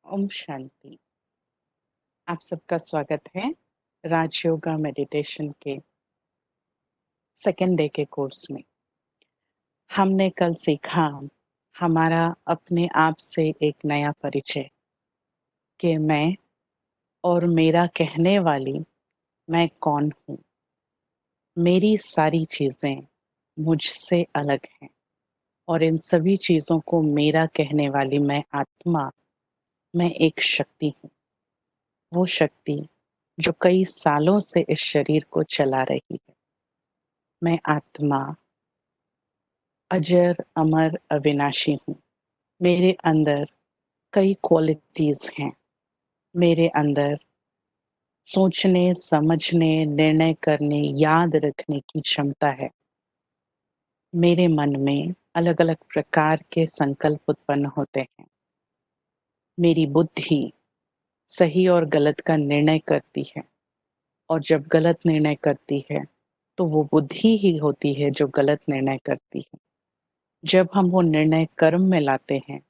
ओम शांति। आप सबका स्वागत है राजयोगा मेडिटेशन के सेकेंड डे के कोर्स में। हमने कल सीखा हमारा अपने आप से एक नया परिचय कि मैं और मेरा कहने वाली मैं कौन हूँ। मेरी सारी चीजें मुझसे अलग हैं और इन सभी चीजों को मेरा कहने वाली मैं आत्मा, मैं एक शक्ति हूँ। वो शक्ति जो कई सालों से इस शरीर को चला रही है। मैं आत्मा अजर अमर अविनाशी हूँ। मेरे अंदर कई क्वालिटीज हैं। मेरे अंदर सोचने, समझने, निर्णय करने, याद रखने की क्षमता है। मेरे मन में अलग अलग प्रकार के संकल्प उत्पन्न होते हैं। मेरी बुद्धि सही और गलत का निर्णय करती है और जब गलत निर्णय करती है तो वो बुद्धि ही होती है जो गलत निर्णय करती है। जब हम वो निर्णय कर्म में लाते हैं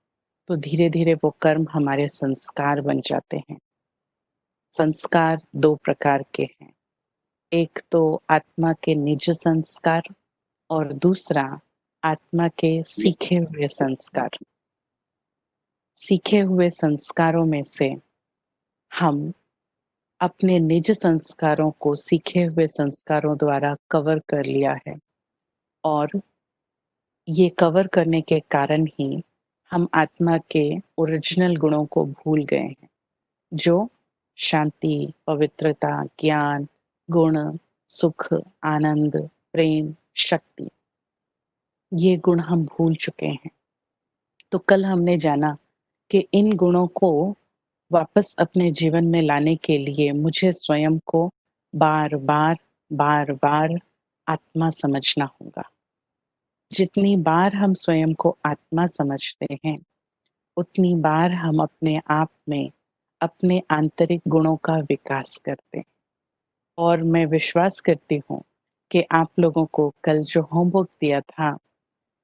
तो धीरे धीरे वो कर्म हमारे संस्कार बन जाते हैं। संस्कार दो प्रकार के हैं, एक तो आत्मा के निज संस्कार और दूसरा आत्मा के सीखे हुए संस्कार। सीखे हुए संस्कारों में से हम अपने निज संस्कारों को सीखे हुए संस्कारों द्वारा कवर कर लिया है और ये कवर करने के कारण ही हम आत्मा के ओरिजिनल गुणों को भूल गए हैं, जो शांति, पवित्रता, ज्ञान, गुण, सुख, आनंद, प्रेम, शक्ति, ये गुण हम भूल चुके हैं। तो कल हमने जाना कि इन गुणों को वापस अपने जीवन में लाने के लिए मुझे स्वयं को बार बार बार बार आत्मा समझना होगा। जितनी बार हम स्वयं को आत्मा समझते हैं उतनी बार हम अपने आप में अपने आंतरिक गुणों का विकास करते हैं। और मैं विश्वास करती हूँ कि आप लोगों को कल जो होमवर्क दिया था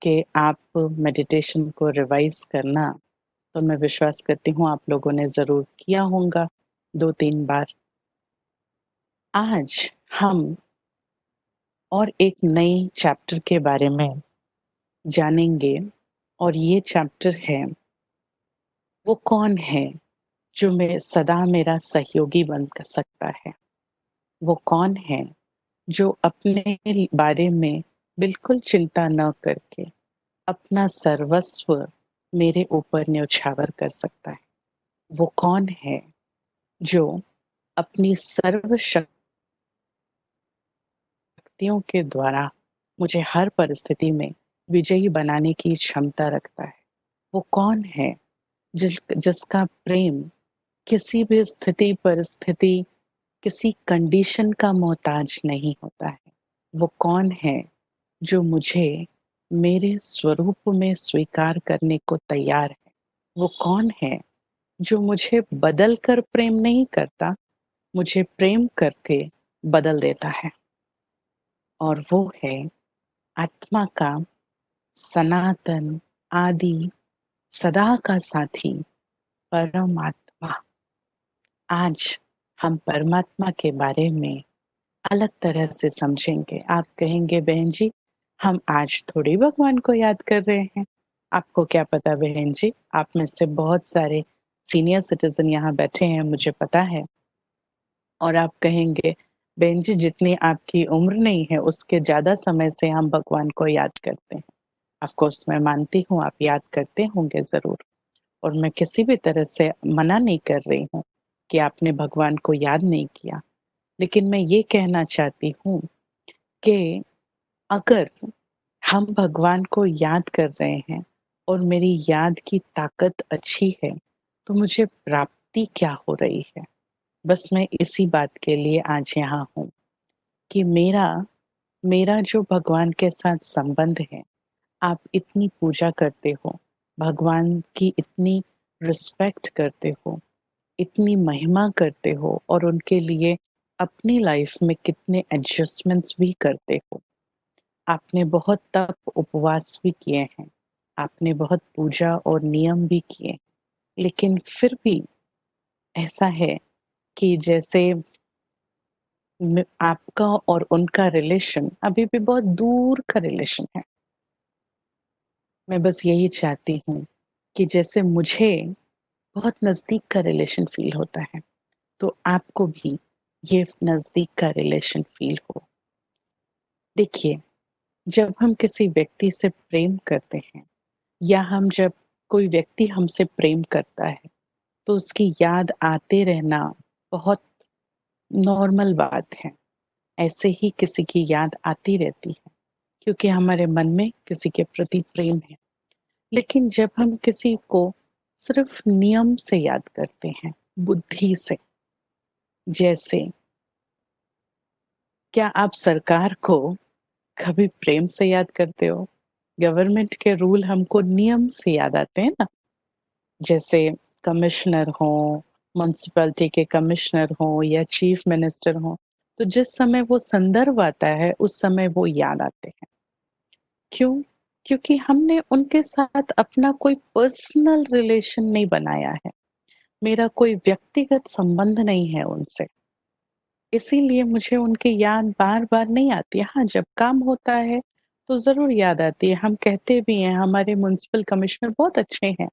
कि आप मेडिटेशन को रिवाइज करना, तो मैं विश्वास करती हूँ आप लोगों ने ज़रूर किया होगा 2-3 बार। आज हम और एक नए चैप्टर के बारे में जानेंगे और ये चैप्टर है वो कौन है जो मैं सदा मेरा सहयोगी बन सकता है। वो कौन है जो अपने बारे में बिल्कुल चिंता न करके अपना सर्वस्व मेरे ऊपर न्यौछावर कर सकता है। वो कौन है जो अपनी सर्व शक्तियों के द्वारा मुझे हर परिस्थिति में विजयी बनाने की क्षमता रखता है। वो कौन है जिसका प्रेम किसी भी स्थिति, परिस्थिति, किसी कंडीशन का मोहताज नहीं होता है। वो कौन है जो मुझे मेरे स्वरूप में स्वीकार करने को तैयार है। वो कौन है जो मुझे बदल कर प्रेम नहीं करता, मुझे प्रेम करके बदल देता है। और वो है आत्मा का सनातन, आदि, सदा का साथी परमात्मा। आज हम परमात्मा के बारे में अलग तरह से समझेंगे। आप कहेंगे बहन जी, हम आज थोड़ी भगवान को याद कर रहे हैं। आपको क्या पता बहन जी, आप में से बहुत सारे सीनियर सिटीजन यहाँ बैठे हैं, मुझे पता है। और आप कहेंगे बहन जी, जितनी आपकी उम्र नहीं है उसके ज्यादा समय से हम भगवान को याद करते हैं। ऑफ कोर्स मैं मानती हूँ आप याद करते होंगे जरूर, और मैं किसी भी तरह से मना नहीं कर रही हूँ कि आपने भगवान को याद नहीं किया। लेकिन मैं ये कहना चाहती हूँ कि अगर हम भगवान को याद कर रहे हैं और मेरी याद की ताकत अच्छी है, तो मुझे प्राप्ति क्या हो रही है? बस मैं इसी बात के लिए आज यहाँ हूँ कि मेरा मेरा जो भगवान के साथ संबंध है, आप इतनी पूजा करते हो, भगवान की इतनी रिस्पेक्ट करते हो, इतनी महिमा करते हो और उनके लिए अपनी लाइफ में कितने एडजस्टमेंट्स भी करते हो। आपने बहुत तप उपवास भी किए हैं, आपने बहुत पूजा और नियम भी किए, लेकिन फिर भी ऐसा है कि जैसे आपका और उनका रिलेशन अभी भी बहुत दूर का रिलेशन है। मैं बस यही चाहती हूँ कि जैसे मुझे बहुत नज़दीक का रिलेशन फ़ील होता है, तो आपको भी ये नज़दीक का रिलेशन फ़ील हो। देखिए, जब हम किसी व्यक्ति से प्रेम करते हैं या हम जब कोई व्यक्ति हमसे प्रेम करता है, तो उसकी याद आते रहना बहुत नॉर्मल बात है। ऐसे ही किसी की याद आती रहती है, क्योंकि हमारे मन में किसी के प्रति प्रेम है। लेकिन जब हम किसी को सिर्फ़ नियम से याद करते हैं, बुद्धि से, जैसे क्या आप सरकार को कभी प्रेम से याद करते हो? गवर्नमेंट के रूल हमको नियम से याद आते हैं ना, जैसे कमिश्नर हों, म्युनिसिपैलिटी के कमिश्नर हों या चीफ मिनिस्टर हों, तो जिस समय वो संदर्भ आता है, उस समय वो याद आते हैं। क्यों? क्योंकि हमने उनके साथ अपना कोई पर्सनल रिलेशन नहीं बनाया है। मेरा कोई व्यक्तिगत संबंध नहीं है उनसे। इसीलिए मुझे उनकी याद बार-बार नहीं आती है। हाँ, जब काम होता है, तो ज़रूर याद आती है। हम कहते भी हैं, हमारे म्युनिसिपल कमिश्नर बहुत अच्छे हैं,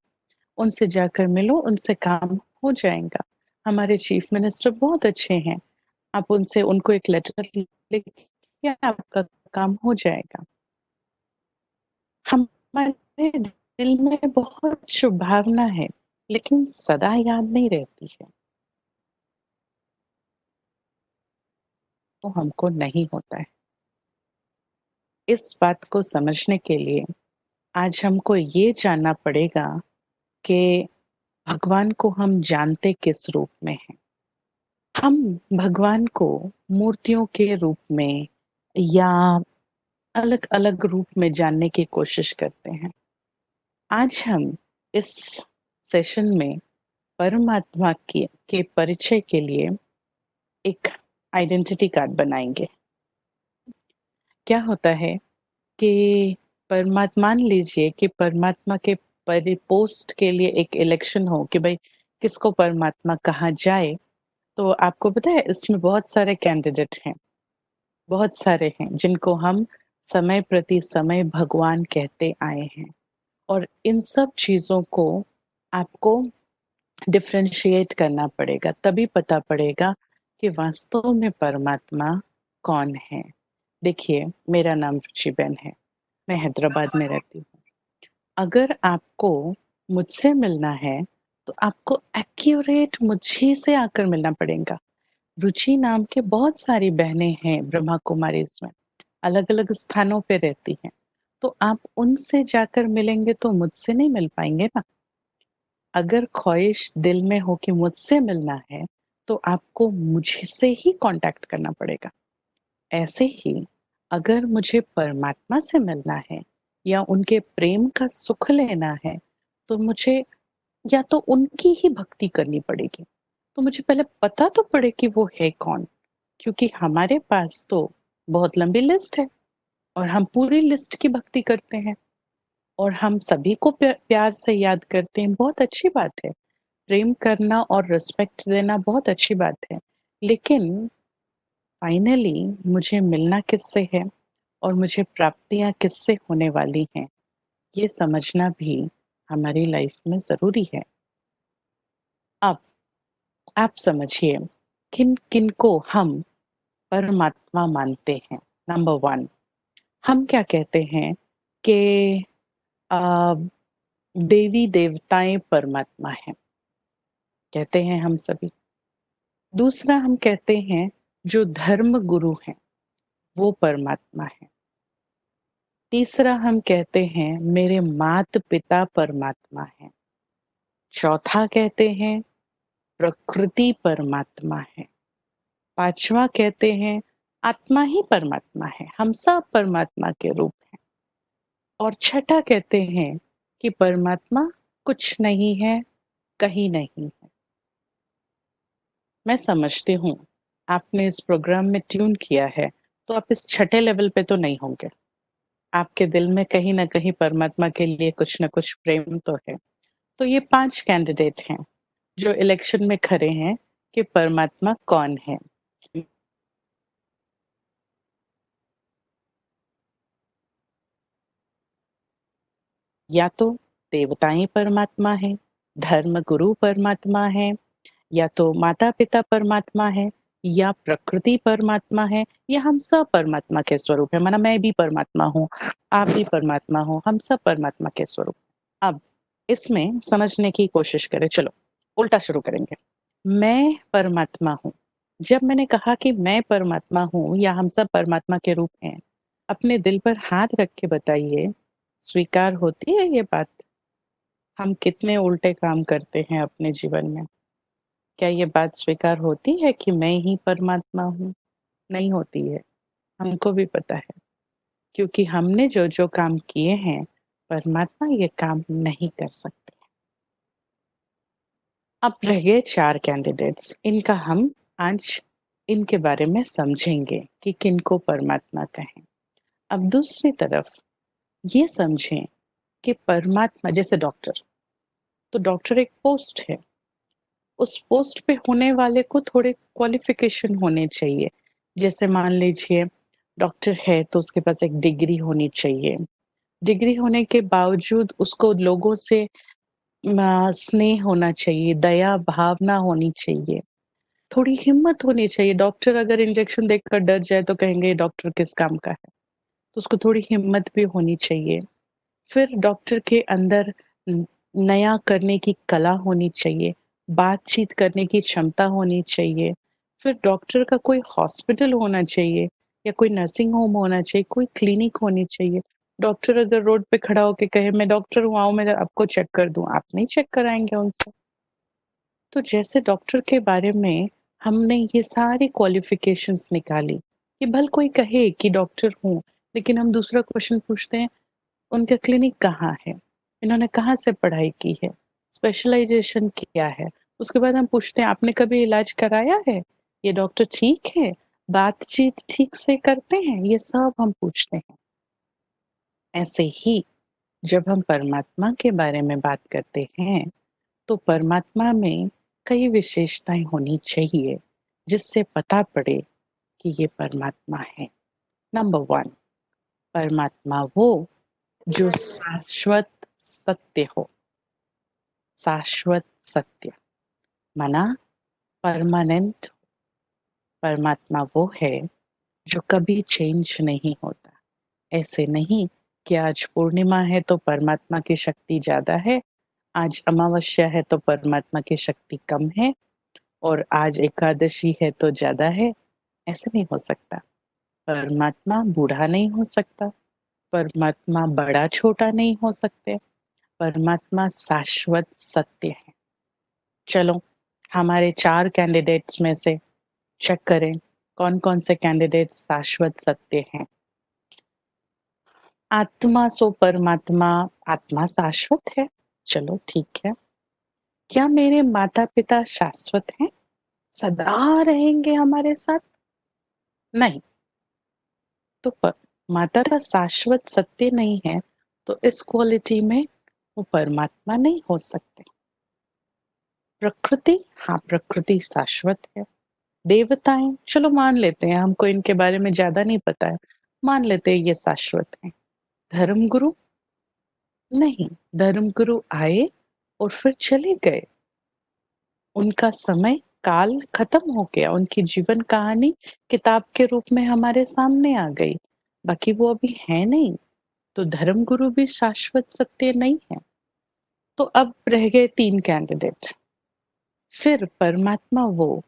उनसे जाकर मिलो, उनसे काम हो जाएगा। हमारे चीफ मिनिस्टर बहुत अच्छे हैं, आप उनसे उनको एक लेटर लिखिए, आपका काम हो जाएगा। हमारे दिल में बहुत शुभभावना है, लेकिन सदा याद नहीं रहती है, तो हमको नहीं होता है। इस बात को समझने के लिए आज हमको ये जानना पड़ेगा कि भगवान को हम जानते किस रूप में हैं। हम भगवान को मूर्तियों के रूप में या अलग-अलग रूप में जानने की कोशिश करते हैं। आज हम इस सेशन में परमात्मा के परिचय के लिए एक आइडेंटिटी कार्ड बनाएँगे। क्या होता है कि मान लीजिए कि परमात्मा के पोस्ट के लिए एक इलेक्शन हो कि भई किसको परमात्मा कहा जाए, तो आपको पता है इसमें बहुत सारे कैंडिडेट हैं, बहुत सारे हैं जिनको हम समय प्रति समय भगवान कहते आए हैं और इन सब चीज़ों को आपको डिफरेंशिएट करना पड़ेगा, तभी पता पड़ेगा कि वास्तव में परमात्मा कौन है। देखिए, मेरा नाम रुचिबेन है, मैं हैदराबाद में रहती हूँ। अगर आपको मुझसे मिलना है, तो आपको एक्यूरेट मुझी से आकर मिलना पड़ेगा। रुचि नाम के बहुत सारी बहनें हैं ब्रह्मा कुमारीज़ में, अलग-अलग स्थानों पे रहती हैं। तो आप उनसे जाकर मिलेंगे तो मुझसे नहीं मिल पाएँगे ना। अगर ख़्वाहिश दिल में हो कि मुझसे मिलना है, तो आपको मुझसे ही कॉन्टैक्ट करना पड़ेगा। ऐसे ही अगर मुझे परमात्मा से मिलना है या उनके प्रेम का सुख लेना है, तो मुझे या तो उनकी ही भक्ति करनी पड़ेगी। तो मुझे पहले पता तो पड़े कि वो है कौन? क्योंकि हमारे पास तो बहुत लंबी लिस्ट है और हम पूरी लिस्ट की भक्ति करते हैं और हम सभी को प्यार से याद करते हैं, बहुत अच्छी बात है। प्रेम करना और रिस्पेक्ट देना बहुत अच्छी बात है। लेकिन फाइनली मुझे मिलना किससे है और मुझे प्राप्तियाँ किससे होने वाली हैं, ये समझना भी हमारी लाइफ में ज़रूरी है। अब आप समझिए किन-किन को हम परमात्मा मानते हैं। नंबर 1 हम क्या कहते हैं कि अ, देवी-देवताएँ परमात्मा हैं, कहते हैं हम सभी। दूसरा हम कहते हैं जो धर्म गुरु हैं, वो परमात्मा हैं। तीसरा हम कहते हैं मेरे मात-पिता परमात्मा हैं। चौथा कहते हैं प्रकृति परमात्मा है। पाँचवाँ कहते हैं आत्मा ही परमात्मा है, हम सब परमात्मा के रूप हैं। और छठा कहते हैं कि परमात्मा कुछ नहीं है, कहीं नहीं है। मैं समझती हूँ, आपने इस प्रोग्राम में ट्यून किया है, तो आप इस छठे लेवल पे तो नहीं होंगे। आपके दिल में कहीं न कहीं परमात्मा के लिए कुछ न कुछ प्रेम तो है। तो ये 5 कैंडिडेट हैं, जो इलेक्शन में खड़े हैं कि परमात्मा कौन है? या तो देवताएँ परमात्मा हैं, धर्म गुरु परमात्मा हैं, या तो माता-पिता परमात्मा हैं, या प्रकृति परमात्मा है, या हम सब परमात्मा के स्वरूप हैं। माना मैं भी परमात्मा हूँ, आप भी परमात्मा हो, हम सब परमात्मा के स्वरूप। अब इसमें समझने की कोशिश करें, चलो उल्टा शुरू करेंगे। मैं परमात्मा हूँ। जब मैंने कहा कि मैं परमात्मा हूँ या हम सब परमात्मा के रूप हैं, अपने दिल पर हाथ रख के बताइए, स्वीकार होती है ये बात? हम कितने उल्टे काम करते हैं अपने जीवन में। क्या ये बात स्वीकार होती है कि मैं ही परमात्मा हूँ? नहीं होती है, हमको भी पता है, क्योंकि हमने जो-जो काम किए हैं, परमात्मा ये काम नहीं कर सकते। अब रह गए 4 कैंडिडेट्स, इनका हम आज इनके बारे में समझेंगे कि किनको परमात्मा कहें। अब दूसरी तरफ ये समझें कि परमात्मा जैसे डॉक्टर, तो डॉक्टर एक पोस्ट है, उस पोस्ट पे होने वाले को थोड़े क्वालिफ़िकेशन होने चाहिए। जैसे मान लीजिए डॉक्टर है तो उसके पास एक डिग्री होनी चाहिए। डिग्री होने के बावजूद उसको लोगों से स्नेह होना चाहिए, दया भावना होनी चाहिए, थोड़ी हिम्मत होनी चाहिए। डॉक्टर अगर इंजेक्शन देकर डर जाए तो कहेंगे ये डॉक्टर किस काम का है? तो उसको थोड़ी हिम्मत भी होनी चाहिए। फिर डॉक्टर के अंदर नया करने की कला होनी चाहिए, बातचीत करने की क्षमता होनी चाहिए। फिर डॉक्टर का कोई हॉस्पिटल होना चाहिए या कोई नर्सिंग होम होना चाहिए, कोई क्लिनिक होनी चाहिए। डॉक्टर अगर रोड पे खड़ा होके कहे मैं डॉक्टर हूँ, आओ मैं आपको चेक कर दूँ, आप नहीं चेक कराएँगे उनसे। तो जैसे डॉक्टर के बारे में हमने ये सारी क्वालिफ़िकेशंस निकाली, कि भल कोई कहे कि डॉक्टर हूँ, लेकिन हम दूसरा क्वेश्चन पूछते हैं उनका क्लिनिक कहाँ है? इन्होंने कहाँ से पढ़ाई की है? स्पेशलाइज़ेशन क्या है? उसके बाद हम पूछते हैं आपने कभी इलाज कराया है? ये डॉक्टर ठीक है? बातचीत ठीक से करते हैं? ये सब हम पूछते हैं। ऐसे ही जब हम परमात्मा के बारे में बात करते हैं, तो परमात्मा में कई विशेषताएँ होनी चाहिए, जिससे पता पड़े कि ये परमात्मा है। नंबर 1 परमात्मा वो जो शाश्वत सत्य हो, शाश्वत सत्य माना परमानेंट। परमात्मा वो है जो कभी चेंज नहीं होता। ऐसे नहीं कि आज पूर्णिमा है तो परमात्मा की शक्ति ज़्यादा है, आज अमावस्या है तो परमात्मा की शक्ति कम है और आज एकादशी है तो ज़्यादा है, ऐसे नहीं हो सकता। परमात्मा बूढ़ा नहीं हो सकता, परमात्मा बड़ा-छोटा नहीं हो सकते, परमात्मा शाश्वत सत्य है। चलो, हमारे 4 कैंडिडेट्स में से चेक करें, कौन-कौन से कैंडिडेट शाश्वत सत्य हैं। आत्मा सो परमात्मा, आत्मा शाश्वत है, चलो ठीक है। क्या मेरे माता-पिता शाश्वत हैं? सदा रहेंगे हमारे साथ? नहीं, तो माता का शाश्वत सत्य नहीं है, तो इस क्वालिटी में वो परमात्मा नहीं हो सकते। प्रकृति, हाँ, प्रकृति शाश्वत है। देवताएँ, चलो मान लेते हैं, हमको इनके बारे में ज़्यादा नहीं पता है, मान लेते हैं ये शाश्वत हैं। धर्मगुरु? नहीं, धर्मगुरु आए और फिर चले गए। उनका समय काल खत्म हो गया, उनकी जीवन कहानी किताब के रूप में हमारे सामने आ गई, बाकी वो अभी हैं नहीं, तो धर्मगुरु भी शाश्वत सत्य नहीं है। तो अब रह गए 3 कैंडिडेट। फिर परमात्मा वो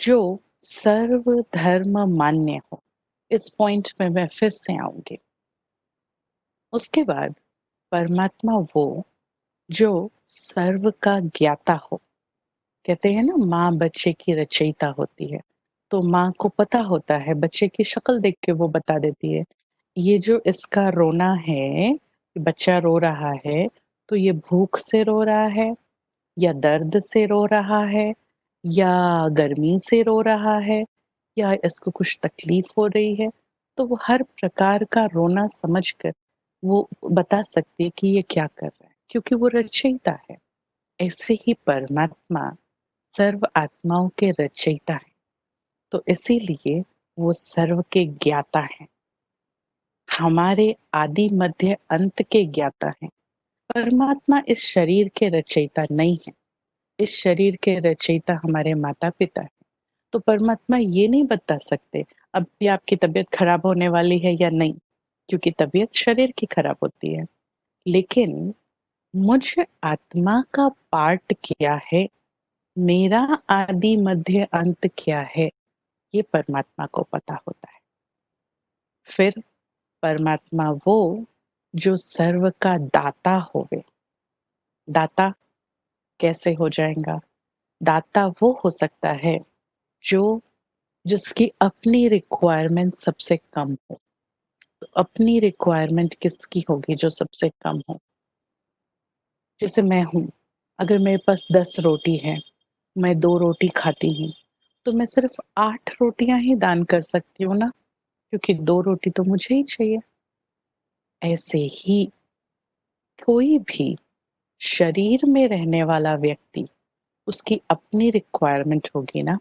जो सर्व धर्म मान्य हो, इस पॉइंट में मैं फिर से आऊँगी। उसके बाद परमात्मा वो जो सर्व का ज्ञाता हो। कहते हैं ना माँ बच्चे की रचयिता होती है, तो माँ को पता होता है, बच्चे की शक्ल देख के वो बता देती है, ये जो इसका रोना है, बच्चा रो रहा है, तो ये भूख से रो रहा है या दर्द से रो रहा है या गर्मी से रो रहा है या इसको कुछ तकलीफ हो रही है, तो वो हर प्रकार का रोना समझकर वो बता सकती है कि ये क्या कर रहा है। क्योंकि वो रचयिता है। ऐसे ही परमात्मा सर्व आत्माओं के रचयिता है, तो इसीलिए वो सर्व के ज्ञाता हैं। हमारे आदि मध्य अंत के ज्ञाता हैं। परमात्मा इस शरीर के रचयिता नहीं है। इस शरीर के रचयिता हमारे माता-पिता हैं। तो परमात्मा ये नहीं बता सकते अभी आपकी तबीयत खराब होने वाली है या नहीं, क्योंकि तबीयत शरीर की खराब होती है। लेकिन मुझ आत्मा का पार्ट क्या है, मेरा आदि मध्य अंत क्या है, ये परमात्मा को पता होता है। फिर परमात्मा वो जो सर्व का दाता होवे। दाता कैसे हो जाएगा? दाता वो हो सकता है जो जिसकी अपनी रिक्वायरमेंट सबसे कम हो। तो अपनी रिक्वायरमेंट किसकी होगी जो सबसे कम हो? जैसे मैं हूँ, अगर मेरे पास 10 रोटी है, मैं 2 रोटी खाती हूँ, तो मैं सिर्फ़ 8 रोटियाँ ही दान कर सकती हूँ ना, क्योंकि 2 रोटी तो मुझे ही चाहिए। ऐसे ही कोई भी शरीर में रहने वाला व्यक्ति, उसकी अपनी रिक्वायरमेंट होगी ना।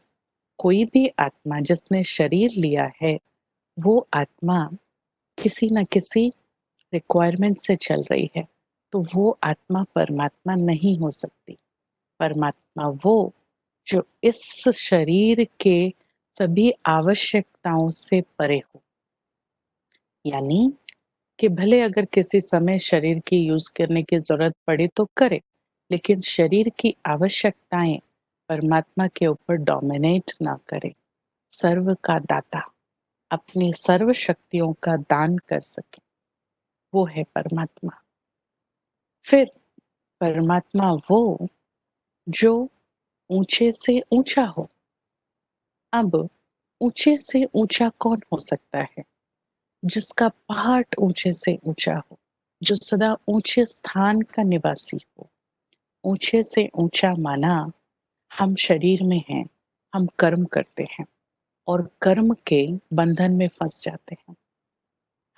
कोई भी आत्मा जिसने शरीर लिया है, वो आत्मा किसी न किसी रिक्वायरमेंट से चल रही है, तो वो आत्मा परमात्मा नहीं हो सकती। परमात्मा वो जो इस शरीर के सभी आवश्यकताओं से परे हो। यानी कि भले अगर किसी समय शरीर की यूज़ करने की ज़रूरत पड़े तो करे, लेकिन शरीर की आवश्यकताएँ परमात्मा के ऊपर डोमिनेट ना करें। सर्व का दाता, अपनी सर्व शक्तियों का दान कर सके, वो है परमात्मा। फिर परमात्मा वो जो ऊँचे से ऊँचा हो। अब ऊँचे से ऊँचा कौन हो सकता है? जिसका पहाड़ ऊँचे से ऊँचा हो, जो सदा ऊँचे स्थान का निवासी हो। ऊँचे से ऊँचा माना हम शरीर में हैं, हम कर्म करते हैं और कर्म के बंधन में फँस जाते हैं।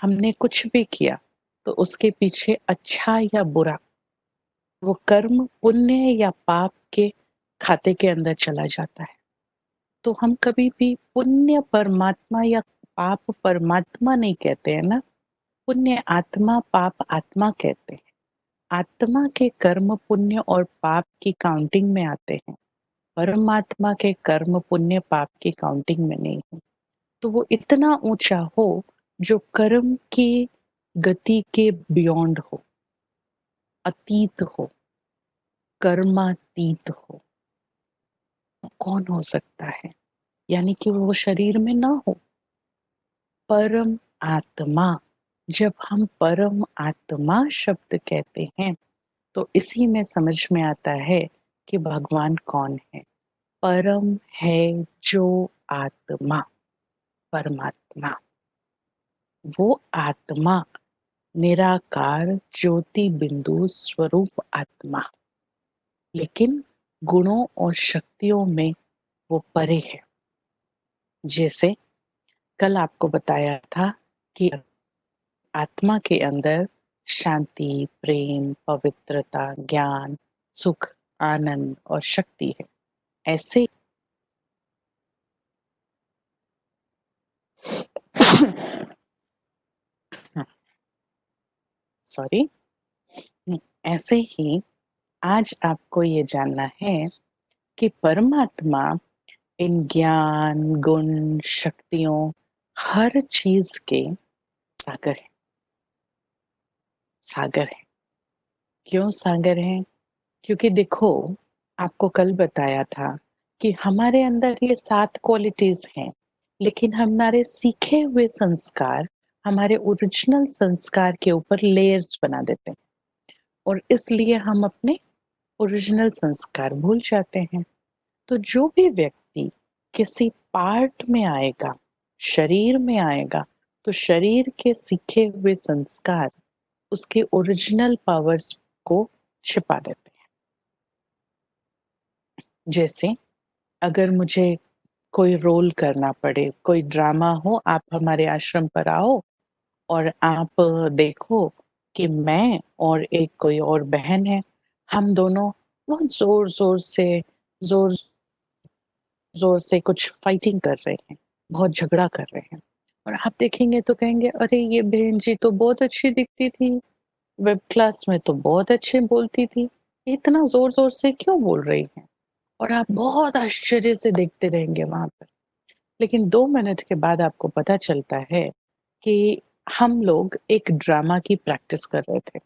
हमने कुछ भी किया तो उसके पीछे अच्छा या बुरा, वो कर्म पुण्य या पाप के खाते के अंदर चला जाता है। तो हम कभी भी पुण्य परमात्मा या पाप परमात्मा नहीं कहते हैं ना, पुण्य आत्मा, पाप आत्मा कहते हैं। आत्मा के कर्म पुण्य और पाप की काउंटिंग में आते हैं। परमात्मा के कर्म पुण्य पाप की काउंटिंग में नहीं है। तो वो इतना ऊंचा हो जो कर्म की गति के बियॉन्ड हो, अतीत हो, कर्मातीत हो। कौन हो सकता है? यानी कि वो शरीर में ना हो। परम आत्मा, जब हम परम आत्मा शब्द कहते हैं तो इसी में समझ में आता है कि भगवान कौन है। परम है जो आत्मा, परमात्मा। वो आत्मा निराकार ज्योति बिंदु स्वरूप आत्मा, लेकिन गुणों और शक्तियों में वो परे है। जैसे कल आपको बताया था कि आत्मा के अंदर शांति, प्रेम, पवित्रता, ज्ञान, सुख, आनंद और शक्ति है। ऐसे सॉरी, ऐसे ही आज आपको ये जानना है कि परमात्मा इन ज्ञान, गुण, शक्तियों, हर चीज के सागर है। सागर है। क्यों सागर है? क्योंकि देखो, आपको कल बताया था कि हमारे अंदर ये 7 क्वालिटीज़ हैं, लेकिन हमारे सीखे हुए संस्कार, हमारे ओरिजिनल संस्कार के ऊपर लेयर्स बना देते हैं और इसलिए हम अपने ओरिजिनल संस्कार भूल जाते हैं। तो जो भी व्यक्ति किसी पार्ट में आएगा, शरीर में आएगा, तो शरीर के सीखे हुए संस्कार उसके ओरिजिनल पावर्स को छिपा देते हैं। जैसे अगर मुझे कोई रोल करना पड़े, कोई ड्रामा हो, आप हमारे आश्रम पर आओ और आप देखो कि मैं और एक कोई और बहन है, हम दोनों बहुत ज़ोर ज़ोर से कुछ फाइटिंग कर रहे हैं, बहुत झगड़ा कर रहे हैं। और आप देखेंगे तो कहेंगे, अरे ये बहन जी तो बहुत अच्छी दिखती थी, वेब क्लास में तो बहुत अच्छे बोलती थी, इतना ज़ोर-ज़ोर से क्यों बोल रही हैं? और आप बहुत आश्चर्य से देखते रहेंगे वहाँ पर। लेकिन 2 मिनट के बाद आपको पता चलता है कि हम लोग एक ड्रामा की प्रैक्टिस कर रहे थे।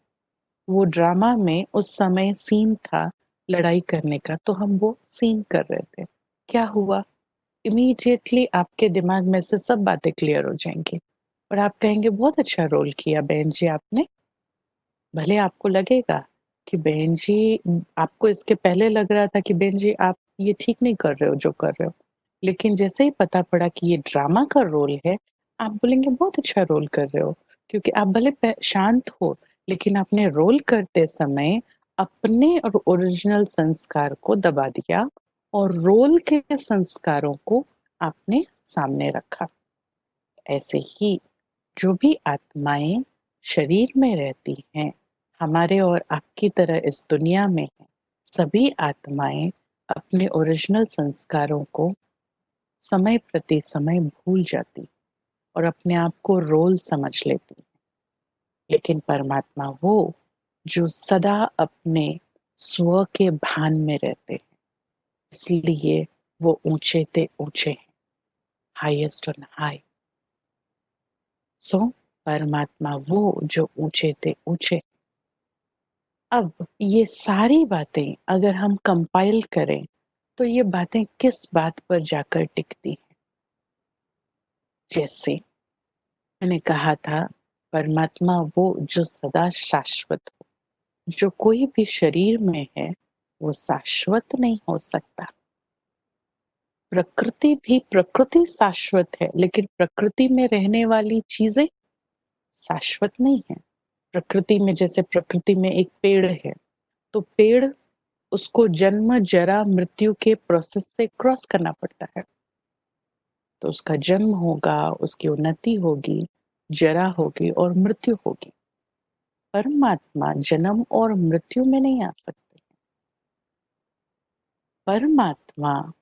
वो ड्रामा में उस समय सीन था लड़ाई करने का, तो हम वो सीन कर रहे थे। क्या हुआ? इमीडिएटली आपके दिमाग में से सब बातें क्लियर हो जाएँगी और आप कहेंगे, बहुत अच्छा रोल किया बहन जी आपने। भले आपको लगेगा कि बहन जी आपको इसके पहले लग रहा था कि बहन जी आप ये ठीक नहीं कर रहे हो जो कर रहे हो। लेकिन जैसे ही पता पड़ा कि ये ड्रामा का रोल है, आप बोलेंगे बहुत अच्छा रोल कर रहे हो। क्योंकि आप भले शांत हो, लेकिन आपने रोल करते समय अपने और ओरिजिनल संस्कार को दबा दिया और रोल के संस्कारों को आपने सामने रखा। ऐसे ही जो भी आत्माएँ शरीर में रहती हैं, हमारे और आपकी तरह इस दुनिया में हैं, सभी आत्माएँ अपने ओरिजिनल संस्कारों को समय प्रति समय भूल जाती और अपने आप को रोल समझ लेती। लेकिन परमात्मा वो जो सदा अपने स्व के भान में रहते हैं, इसलिए वो ऊँचे ते ऊँचे हैं, हाईएस्ट ऑन हाई। सो परमात्मा वो जो ऊँचे ते ऊँचे। अब ये सारी बातें अगर हम कंपाइल करें, तो ये बातें किस बात पर जाकर टिकती हैं? जैसे मैंने कहा था, परमात्मा वो जो सदा शाश्वत हो, जो कोई भी शरीर में है, वो शाश्वत नहीं हो सकता। प्रकृति भी प्रकृति शाश्वत है, लेकिन प्रकृति में रहने वाली चीज़ें शाश्वत नहीं है। प्रकृति में जैसे प्रकृति में एक पेड़ है, तो पेड़ उसको जन्म, जरा, मृत्यु के प्रोसेस से क्रॉस करना पड़ता है। तो उसका जन्म होगा, उसकी उन्नति होगी, जरा होगी और मृत्यु होगी। परमात्मा जन्म और मृत्यु में नहीं आ सकते। परमात्मा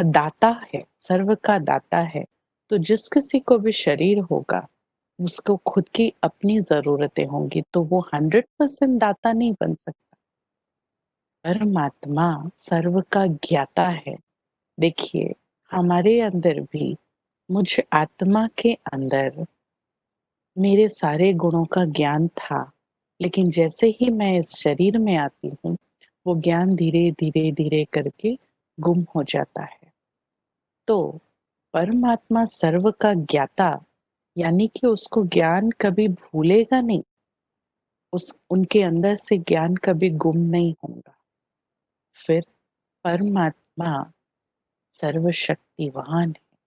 दाता है, सर्व का दाता है। तो जिस किसी को भी शरीर होगा, उसको खुद की अपनी ज़रूरतें होंगी, तो वो 100% दाता नहीं बन सकता। परमात्मा सर्व का ज्ञाता है। देखिए, हमारे अंदर भी, मुझ आत्मा के अंदर मेरे सारे गुणों का ज्ञान था, लेकिन जैसे ही मैं इस शरीर में आती हूँ, वो ज्ञान धीरे-धीरे करके गुम हो जाता है। तो परमात्मा सर्व का ज्ञाता, यानी कि उसको ज्ञान कभी भूलेगा नहीं, उस उनके अंदर से ज्ञान कभी गुम नहीं होगा। फिर परमात्मा सर्वशक्तिवान है,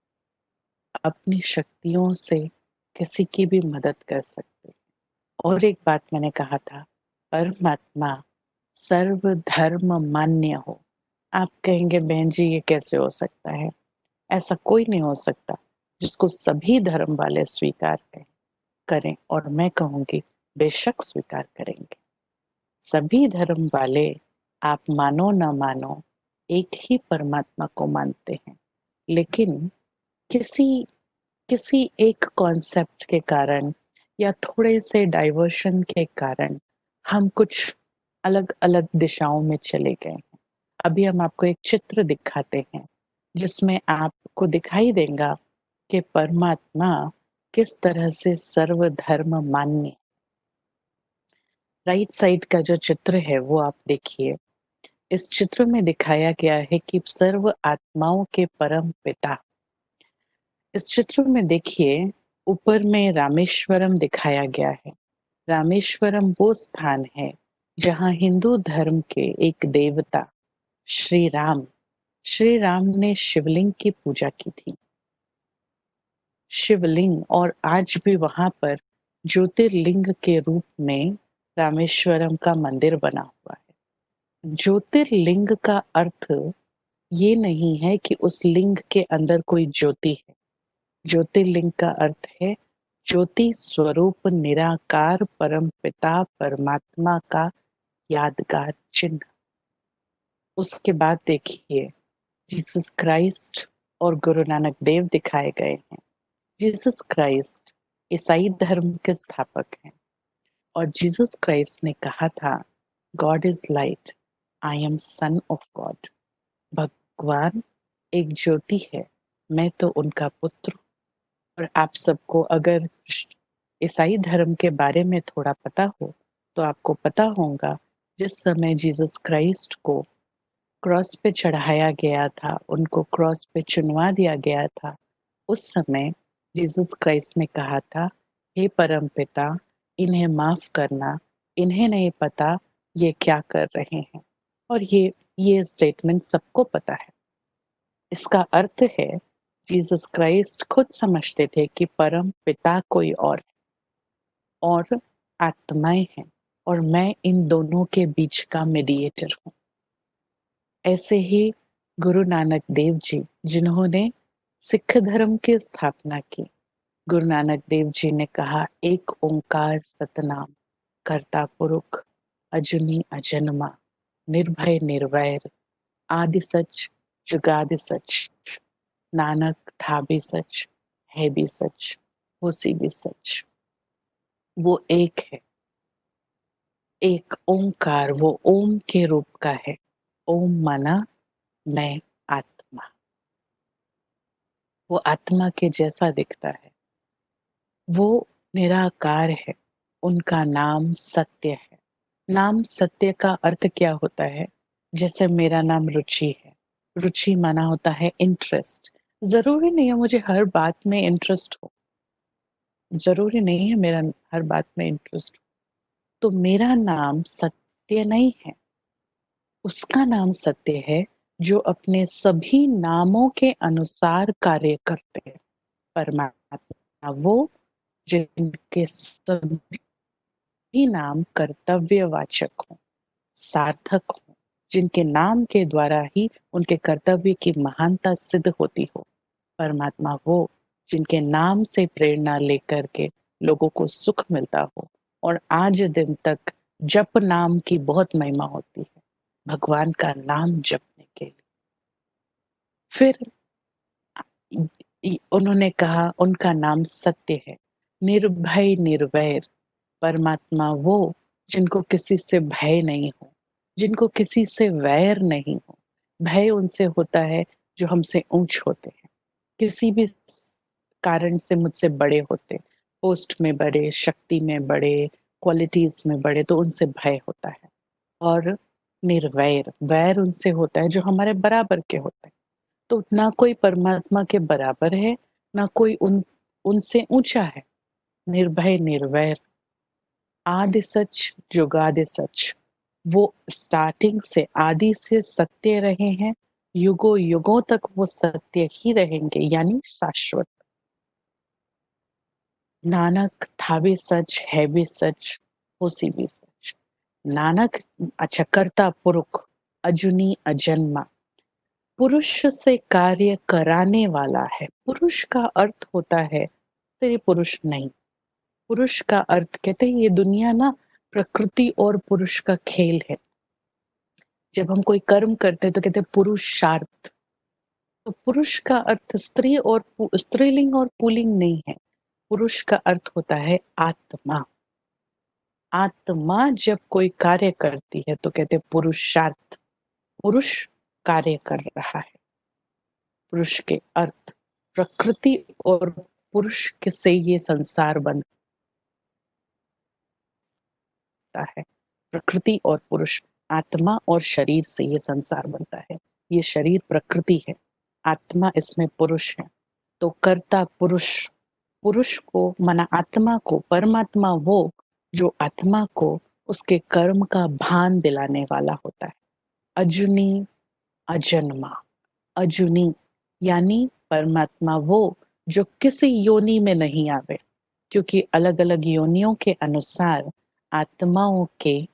अपनी शक्तियों से किसी की भी मदद कर सकते हैं। और एक बात मैंने कहा था, परमात्मा सर्वधर्म मान्य हो। आप कहेंगे बहन जी ये कैसे हो सकता है? ऐसा कोई नहीं हो सकता जिसको सभी धर्म वाले स्वीकार करें, और मैं कहूँगी बेशक स्वीकार करेंगे। सभी धर्म वाले, आप मानो न मानो, एक ही परमात्मा को मानते हैं। लेकिन किसी किसी एक कॉन्सेप्ट के कारण या थोड़े से डाइवर्शन के कारण हम कुछ अलग-अलग दिशाओं में चले गए हैं। अभी हम आपको एक चित्र दिखाते हैं, जिसमें आपको दिखाई देगा कि परमात्मा किस तरह से सर्वधर्म मान्य। राइट साइड का जो चित्र है वो आप देखिए। इस चित्र में दिखाया गया है कि सर्व आत्माओं के परम पिता। इस चित्र में देखिए, ऊपर में रामेश्वरम दिखाया गया है। रामेश्वरम वो स्थान है जहाँ हिंदू धर्म के एक देवता श्री राम श्री राम ने शिवलिंग की पूजा की थी। शिवलिंग, और आज भी वहाँ पर ज्योतिर्लिंग के रूप में रामेश्वरम का मंदिर बना हुआ है। ज्योतिर्लिंग का अर्थ ये नहीं है कि उस लिंग के अंदर कोई ज्योति है। ज्योतिर्लिंग का अर्थ है ज्योति स्वरूप निराकार परम पिता परमात्मा का यादगार चिन्ह। उसके बाद देखिए जीसस क्राइस्ट और गुरु नानक देव दिखाए गए हैं। जीसस क्राइस्ट ईसाई धर्म के स्थापक हैं और जीसस क्राइस्ट ने कहा था, God is light, I am son of God. भगवान एक ज्योति है, मैं तो उनका पुत्र। और आप सबको अगर ईसाई धर्म के बारे में थोड़ा पता हो तो आपको पता होगा जिस समय जीसस क्राइस्ट को क्रॉस पे चढ़ाया गया था, उनको क्रॉस पे चुनवा दिया गया था, उस समय जीसस क्राइस्ट ने कहा था, हे परम पिता, इन्हें माफ करना, इन्हें नहीं पता ये क्या कर रहे हैं। और ये स्टेटमेंट सबको पता है। इसका अर्थ है जीसस क्राइस्ट खुद समझते थे कि परम पिता कोई और आत्माएं हैं और मैं इन दोनों के बीच का मीडिएटर हूँ। ऐसे ही गुरु नानक देव जी जिन्होंने सिख धर्म की स्थापना की, गुरु नानक देव जी ने कहा, एक ओंकार सतनाम करता पुरुष अजूनी अजन्मा निर्भय निर्वैर आदि सच जुगादि सच नानक था भी सच है भी सच होसी भी सच। वो एक है, एक ओंकार, वो ओम के रूप का है। ओम माना मैं आत्मा, वो आत्मा के जैसा दिखता है, वो निराकार है, उनका नाम सत्य है। नाम सत्य का अर्थ क्या होता है? जैसे मेरा नाम रुचि है, रुचि माना होता है इंटरेस्ट। जरूरी नहीं है मुझे हर बात में इंटरेस्ट हो, जरूरी नहीं है मेरा हर बात में इंटरेस्ट हो, तो मेरा नाम सत्य नहीं है, उसका नाम सत्य है जो अपने सभी नामों के अनुसार कार्य करते हैं। परमात्मा वो जिनके सभी नाम कर्तव्यवाचक हों, सार्थक हों, जिनके नाम के द्वारा ही उनके कर्तव्य की महानता सिद्ध होती हो। परमात्मा वो जिनके नाम से प्रेरणा लेकर के लोगों को सुख मिलता हो और आज दिन तक जप नाम की बहुत महिमा होती है, भगवान का नाम जपने के लिए। फिर उन्होंने कहा उनका नाम सत्य है, निर्भय निर्वैर। परमात्मा वो जिनको किसी से भय नहीं हो, जिनको किसी से वैर नहीं हो। भय उनसे होता है जो हमसे ऊंच होते हैं, किसी भी कारण से मुझसे बड़े होते, पोस्ट में बड़े, शक्ति में बड़े, क्वालिटीज में बड़े, तो उनसे भय होता है। और निर्वैर, वैर उनसे होता है जो हमारे बराबर के होते हैं। तो ना कोई परमात्मा के बराबर है, ना कोई उनसे ऊंचा है। निर्भय निर्वैर आदि सच जुगादि सच, वो स्टार्टिंग से आदि से सत्य रहे हैं, युगों युगों तक वो सत्य ही रहेंगे, यानी शाश्वत। नानक था भी सच है भी सच होसी भी सच। नानक अच्छा करता पुरुष अजूनी अजन्मा, पुरुष से कार्य कराने वाला है। पुरुष का अर्थ होता है स्त्री पुरुष नहीं, पुरुष का अर्थ कहते हैं ये दुनिया ना प्रकृति और पुरुष का खेल है। जब हम कोई कर्म करते हैं तो कहते हैं पुरुषार्थ। तो पुरुष का अर्थ स्त्री और स्त्रीलिंग और पुल्लिंग नहीं है, पुरुष का अर्थ होता है आत्मा। आत्मा जब कोई कार्य करती है तो कहते हैं पुरुषार्थ, पुरुष कार्य कर रहा है। पुरुष के अर्थ प्रकृति और पुरुष के से ये संसार बनता है, प्रकृति और पुरुष, आत्मा और शरीर से ये संसार बनता है। ये शरीर प्रकृति है, आत्मा इसमें पुरुष है। तो कर्ता पुरुष, पुरुष को माना आत्मा को, परमात्मा वो जो आत्मा को उसके कर्म का भान दिलाने वाला होता है। अजूनी अजन्मा, अजूनी यानी परमात्मा वो जो किसी योनि में नहीं आवे, क्योंकि अलग अलग योनियों के अनुसार आत्माओं के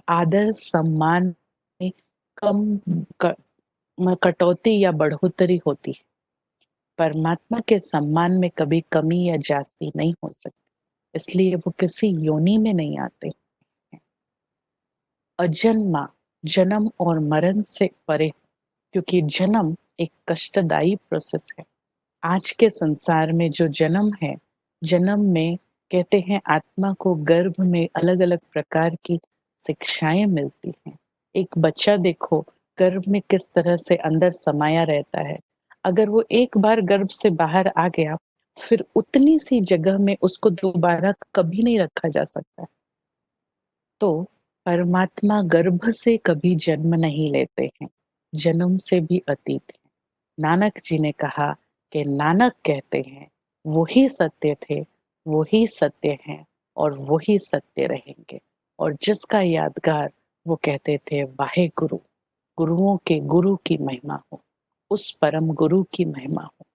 आदर सम्मान में कम कटौती या बढ़ोतरी होती है। परमात्मा के सम्मान में कभी कमी या जास्ती नहीं हो सकती, इसलिए वो किसी योनि में नहीं आते हैं। अजन्मा, जन्म और मरण से परे, क्योंकि जन्म एक कष्टदायी प्रोसेस है। आज के संसार में जो जन्म है, जन्म में कहते हैं आत्मा को गर्भ में अलग अलग प्रकार की शिक्षाएं मिलती हैं। एक बच्चा देखो गर्भ में किस तरह से अंदर समाया रहता है। अगर वो एक बार गर्भ से बाहर आ गया, फिर उतनी सी जगह में उसको दोबारा कभी नहीं रखा जा सकता। तो परमात्मा गर्भ से कभी जन्म नहीं लेते हैं, जन्म से भी अतीत है। नानक जी ने कहा कि नानक कहते हैं वही सत्य थे, वही सत्य हैं और वही सत्य रहेंगे। और जिसका यादगार वो कहते थे वाहे गुरु, गुरुओं के गुरु की महिमा हो, उस परम गुरु की महिमा हो।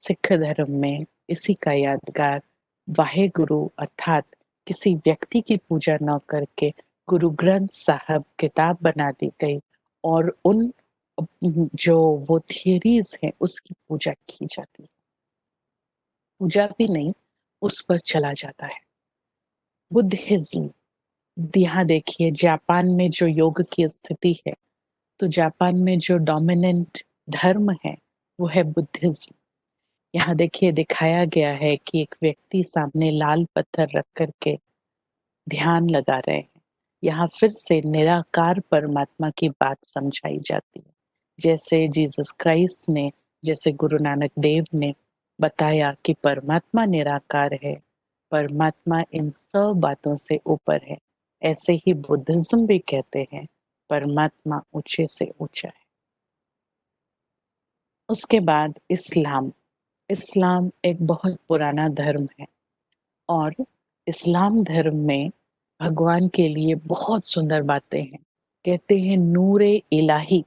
सिख धर्म में इसी का यादगार वाहे गुरु अर्थात किसी व्यक्ति की पूजा न करके गुरु ग्रंथ साहब किताब बना दी गई और उन जो वो थियरीज हैं उसकी पूजा की जाती है। पूजा भी नहीं, उस पर चला जाता है। बुद्धिज्म, यहाँ देखिए जापान में जो योग की स्थिति है, तो जापान में जो डोमिनेंट धर्म है वो है बुद्धिज्म। यहाँ देखिए दिखाया गया है कि एक व्यक्ति सामने लाल पत्थर रख करके ध्यान लगा रहे हैं। यहाँ फिर से निराकार परमात्मा की बात समझाई जाती है। जैसे जीसस क्राइस्ट ने, जैसे गुरु नानक देव ने बताया कि परमात्मा निराकार है, परमात्मा इन सब बातों से ऊपर है, ऐसे ही बुद्धिज्म भी कहते हैं परमात्मा ऊंचे से ऊंचा है। उसके बाद इस्लाम। इस्लाम एक बहुत पुराना धर्म है और इस्लाम धर्म में भगवान के लिए बहुत सुंदर बातें हैं। कहते हैं नूरे इलाही,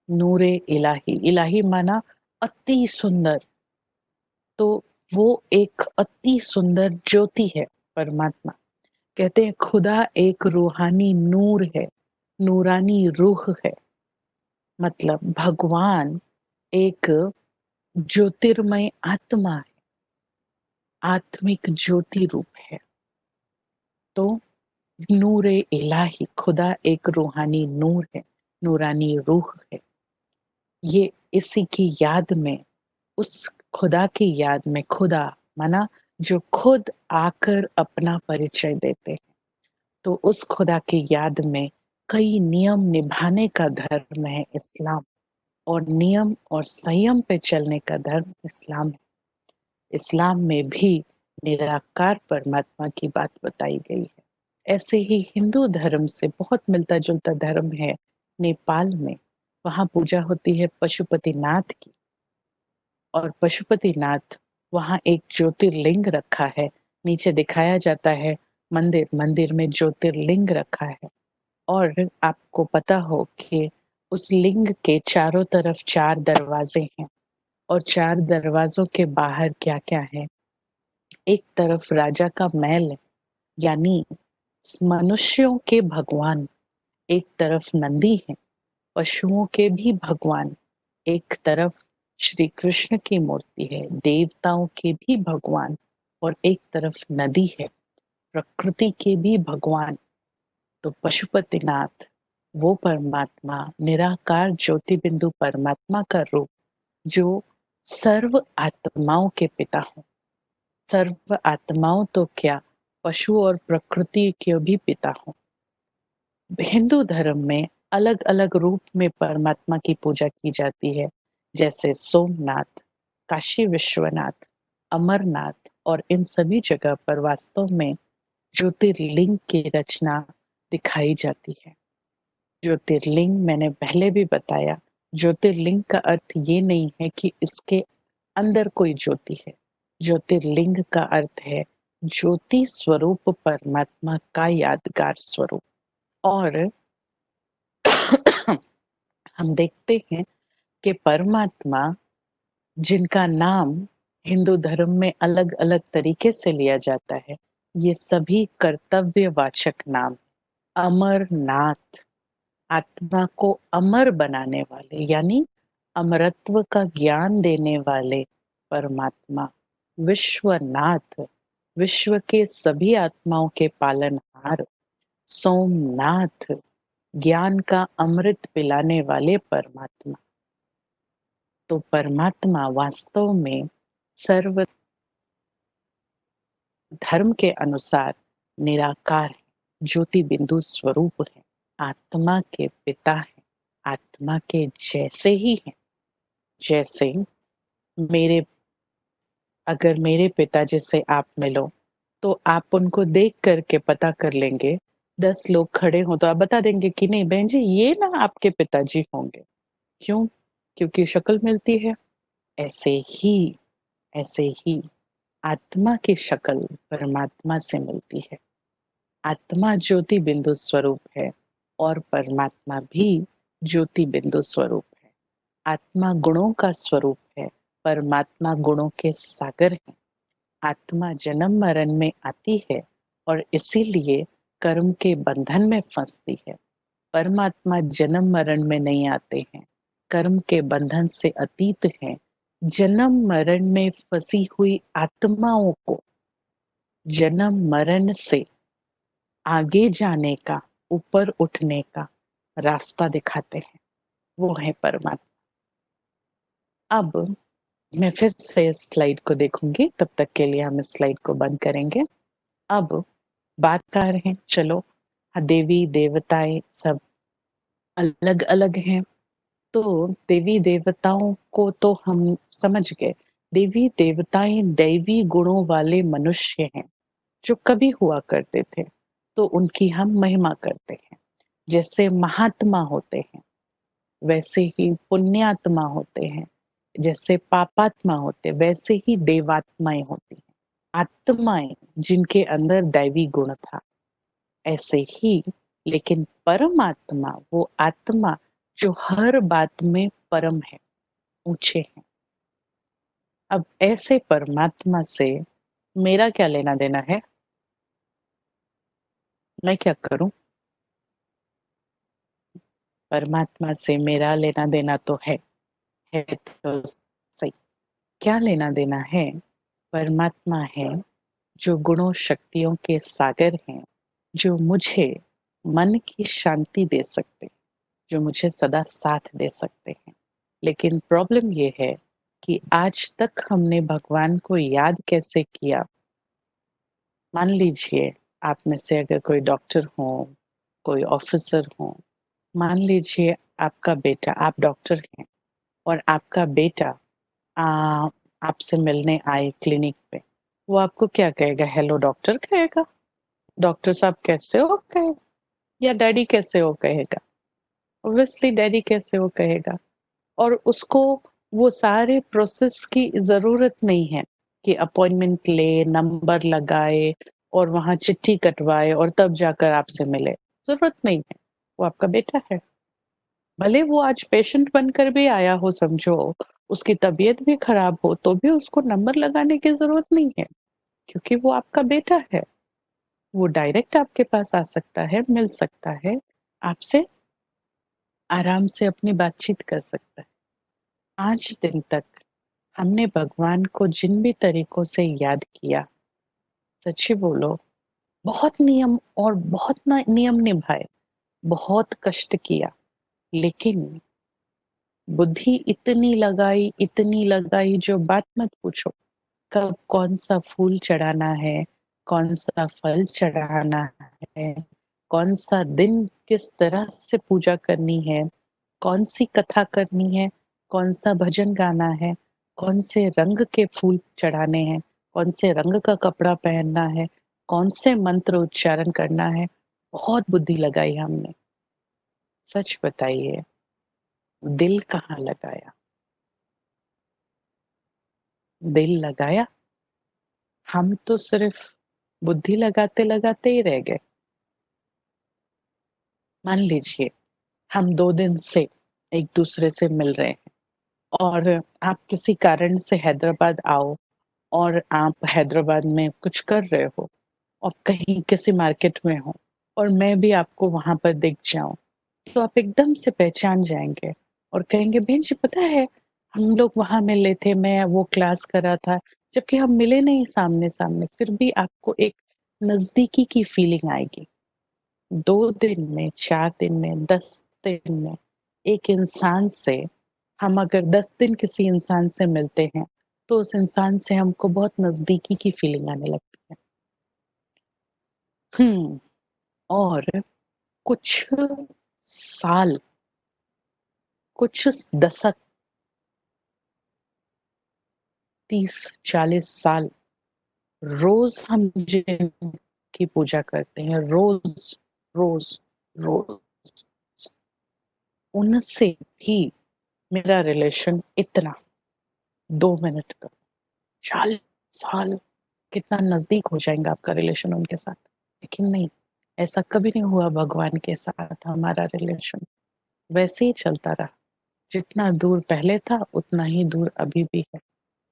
नूरे इलाही, इलाही माना अति सुंदर। तो वो एक अति सुंदर ज्योति है परमात्मा। कहते हैं खुदा एक रूहानी नूर है, नूरानी रूह है। मतलब भगवान एक ज्योतिर्मय आत्मा है, आत्मिक ज्योति रूप है। तो नूरे इलाही, खुदा एक रूहानी नूर है, नूरानी रूह है। ये इसी की याद में, उस खुदा की याद में, खुदा माना जो खुद आकर अपना परिचय देते हैं, तो उस खुदा की याद में कई नियम निभाने का धर्म है इस्लाम। और नियम और संयम पे चलने का धर्म इस्लाम है। इस्लाम में भी निराकार परमात्मा की बात बताई गई है। ऐसे ही हिंदू धर्म से बहुत मिलता जुलता धर्म है नेपाल में। वहां पूजा होती है पशुपतिनाथ की, और पशुपतिनाथ वहां एक ज्योतिर्लिंग रखा है। नीचे दिखाया जाता है मंदिर, मंदिर में ज्योतिर्लिंग रखा है। और आपको पता हो कि उस लिंग के चारों तरफ चार दरवाजे हैं, और चार दरवाजों के बाहर क्या क्या है। एक तरफ राजा का महल है, यानी मनुष्यों के भगवान। एक तरफ नंदी है, पशुओं के भी भगवान। एक तरफ श्री कृष्ण की मूर्ति है, देवताओं के भी भगवान। और एक तरफ नदी है, प्रकृति के भी भगवान। तो पशुपतिनाथ वो परमात्मा, निराकार ज्योति बिंदु परमात्मा का रूप, जो सर्व आत्माओं के पिता हो। सर्व आत्माओं तो क्या, पशु और प्रकृति के भी पिता हो। हिंदू धर्म में अलग अलग रूप में परमात्मा की पूजा की जाती है, जैसे सोमनाथ, काशी विश्वनाथ, अमरनाथ। और इन सभी जगह पर वास्तव में ज्योतिर्लिंग की रचना दिखाई जाती है। ज्योतिर्लिंग मैंने पहले भी बताया, ज्योतिर्लिंग का अर्थ ये नहीं है कि इसके अंदर कोई ज्योति है। ज्योतिर्लिंग का अर्थ है ज्योति स्वरूप परमात्मा का यादगार स्वरूप। और हम देखते हैं कि परमात्मा जिनका नाम हिंदू धर्म में अलग अलग तरीके से लिया जाता है, ये सभी कर्तव्यवाचक नाम। अमरनाथ, आत्मा को अमर बनाने वाले, यानी अमरत्व का ज्ञान देने वाले परमात्मा, विश्वनाथ, विश्व के सभी आत्माओं के पालनहार, सोमनाथ, ज्ञान का अमृत पिलाने वाले परमात्मा। तो परमात्मा वास्तव में सर्व धर्म के अनुसार निराकार है, ज्योति बिंदु स्वरूप है, आत्मा के पिता है, आत्मा के जैसे ही है। जैसे मेरे अगर मेरे पिताजी से आप मिलो तो आप उनको देख करके पता कर लेंगे। 10 लोग खड़े हों तो आप बता देंगे कि नहीं बहन जी ये ना आपके पिताजी होंगे। क्यों? क्योंकि शक्ल मिलती है। ऐसे ही ऐसे ही आत्मा की शक्ल परमात्मा से मिलती है। आत्मा ज्योति बिंदु स्वरूप है और परमात्मा भी ज्योति बिंदु स्वरूप है। आत्मा गुणों का स्वरूप है, परमात्मा गुणों के सागर है। आत्मा जन्म मरण में आती है और इसीलिए कर्म के बंधन में फंसती है। परमात्मा जन्म मरण में नहीं आते हैं, कर्म के बंधन से अतीत हैं। जन्म मरण में फंसी हुई आत्माओं को जन्म मरण से आगे जाने का, ऊपर उठने का रास्ता दिखाते हैं। वो है परमात्मा। अब मैं फिर से इस स्लाइड को देखूंगी, तब तक के लिए हम इस स्लाइड को बंद करेंगे। अब बात कर रहे हैं, चलो देवी देवताएं सब अलग अलग हैं, तो देवी देवताओं को तो हम समझ गए। देवी देवताएं दैवी गुणों वाले मनुष्य हैं जो कभी हुआ करते थे, तो उनकी हम महिमा करते हैं। जैसे महात्मा होते हैं वैसे ही पुण्यात्मा होते हैं, जैसे पापात्मा होते वैसे ही देवात्माएं होती हैं। आत्माएं जिनके अंदर दैवी गुण था, ऐसे ही लेकिन परमात्मा वो आत्मा जो हर बात में परम है, ऊंचे हैं। अब ऐसे परमात्मा से मेरा क्या लेना देना है? मैं क्या करूं? परमात्मा से मेरा लेना देना तो है तो सही। क्या लेना देना है? परमात्मा है जो गुणों शक्तियों के सागर हैं, जो मुझे मन की शांति दे सकते, जो मुझे सदा साथ दे सकते हैं। लेकिन प्रॉब्लम ये है कि आज तक हमने भगवान को याद कैसे किया? मान लीजिए आप में से अगर कोई डॉक्टर हो, कोई ऑफिसर हो, मान लीजिए आपका बेटा, आप डॉक्टर हैं और आपका बेटा आ, आपसे मिलने आए क्लिनिक पे, वो आपको क्या कहेगा? हेलो डॉक्टर कहेगा? डॉक्टर साहब कैसे हो कहेगा? या डैडी कैसे हो कहेगा? ऑब्वियसली डैडी कैसे हो कहेगा। और उसको वो सारे प्रोसेस की जरूरत नहीं है कि अपॉइंटमेंट ले, नंबर लगाए और वहां चिट्ठी कटवाए और तब जाकर आपसे मिले। जरूरत नहीं है। वो आपका बेटा है। भले वो आज पेशेंट बनकर भी आया हो, समझो उसकी तबीयत भी खराब हो, तो भी उसको नंबर लगाने की जरूरत नहीं है, क्योंकि वो आपका बेटा है। वो डायरेक्ट आपके पास आ सकता है, मिल सकता है, आपसे आराम से अपनी बातचीत कर सकता है। आज दिन तक हमने भगवान को जिन भी तरीकों से याद किया, सच्ची बोलो, बहुत नियम और बहुत नियम निभाए, बहुत कष्ट किया, लेकिन बुद्धि इतनी लगाई जो बात मत पूछो। कब कौन सा फूल चढ़ाना है, कौन सा फल चढ़ाना है, कौन सा दिन किस तरह से पूजा करनी है, कौन सी कथा करनी है, कौन सा भजन गाना है, कौन से रंग के फूल चढ़ाने हैं, कौन से रंग का कपड़ा पहनना है, कौन से मंत्र उच्चारण करना है। बहुत बुद्धि लगाई हमने। सच बताइए, दिल कहाँ लगाया? दिल लगाया? हम तो सिर्फ बुद्धि लगाते लगाते ही रह गए। मान लीजिए हम 2 दिन से एक दूसरे से मिल रहे हैं और आप किसी कारण से हैदराबाद आओ और आप हैदराबाद में कुछ कर रहे हो और कहीं किसी मार्केट में हो और मैं भी आपको वहां पर दिख जाऊं, तो आप एकदम से पहचान जाएंगे। और कहेंगे बहन जी पता है हम लोग वहाँ मिले थे, मैं वो क्लास कर रहा था, जबकि हम मिले नहीं सामने-सामने, फिर भी आपको एक नज़दीकी की फीलिंग आएगी। 2 दिन में, 4 दिन में, 10 दिन में एक इंसान से हम अगर 10 दिन किसी इंसान से मिलते हैं, तो उस इंसान से हमको बहुत नज़दीकी की फीलिंग आने लगती है। और कुछ साल, कुछ दशक, 30-40 साल रोज़ हम जिनकी पूजा करते हैं, रोज़, रोज़, रोज़, उनसे भी मेरा रिलेशन इतना 2 मिनट का, 40 साल कितना नज़दीक हो जाएगा आपका रिलेशन उनके साथ। लेकिन नहीं, ऐसा कभी नहीं हुआ भगवान के साथ हमारा रिलेशन, वैसे ही चलता रहा। जितना दूर पहले था, उतना ही दूर अभी भी है।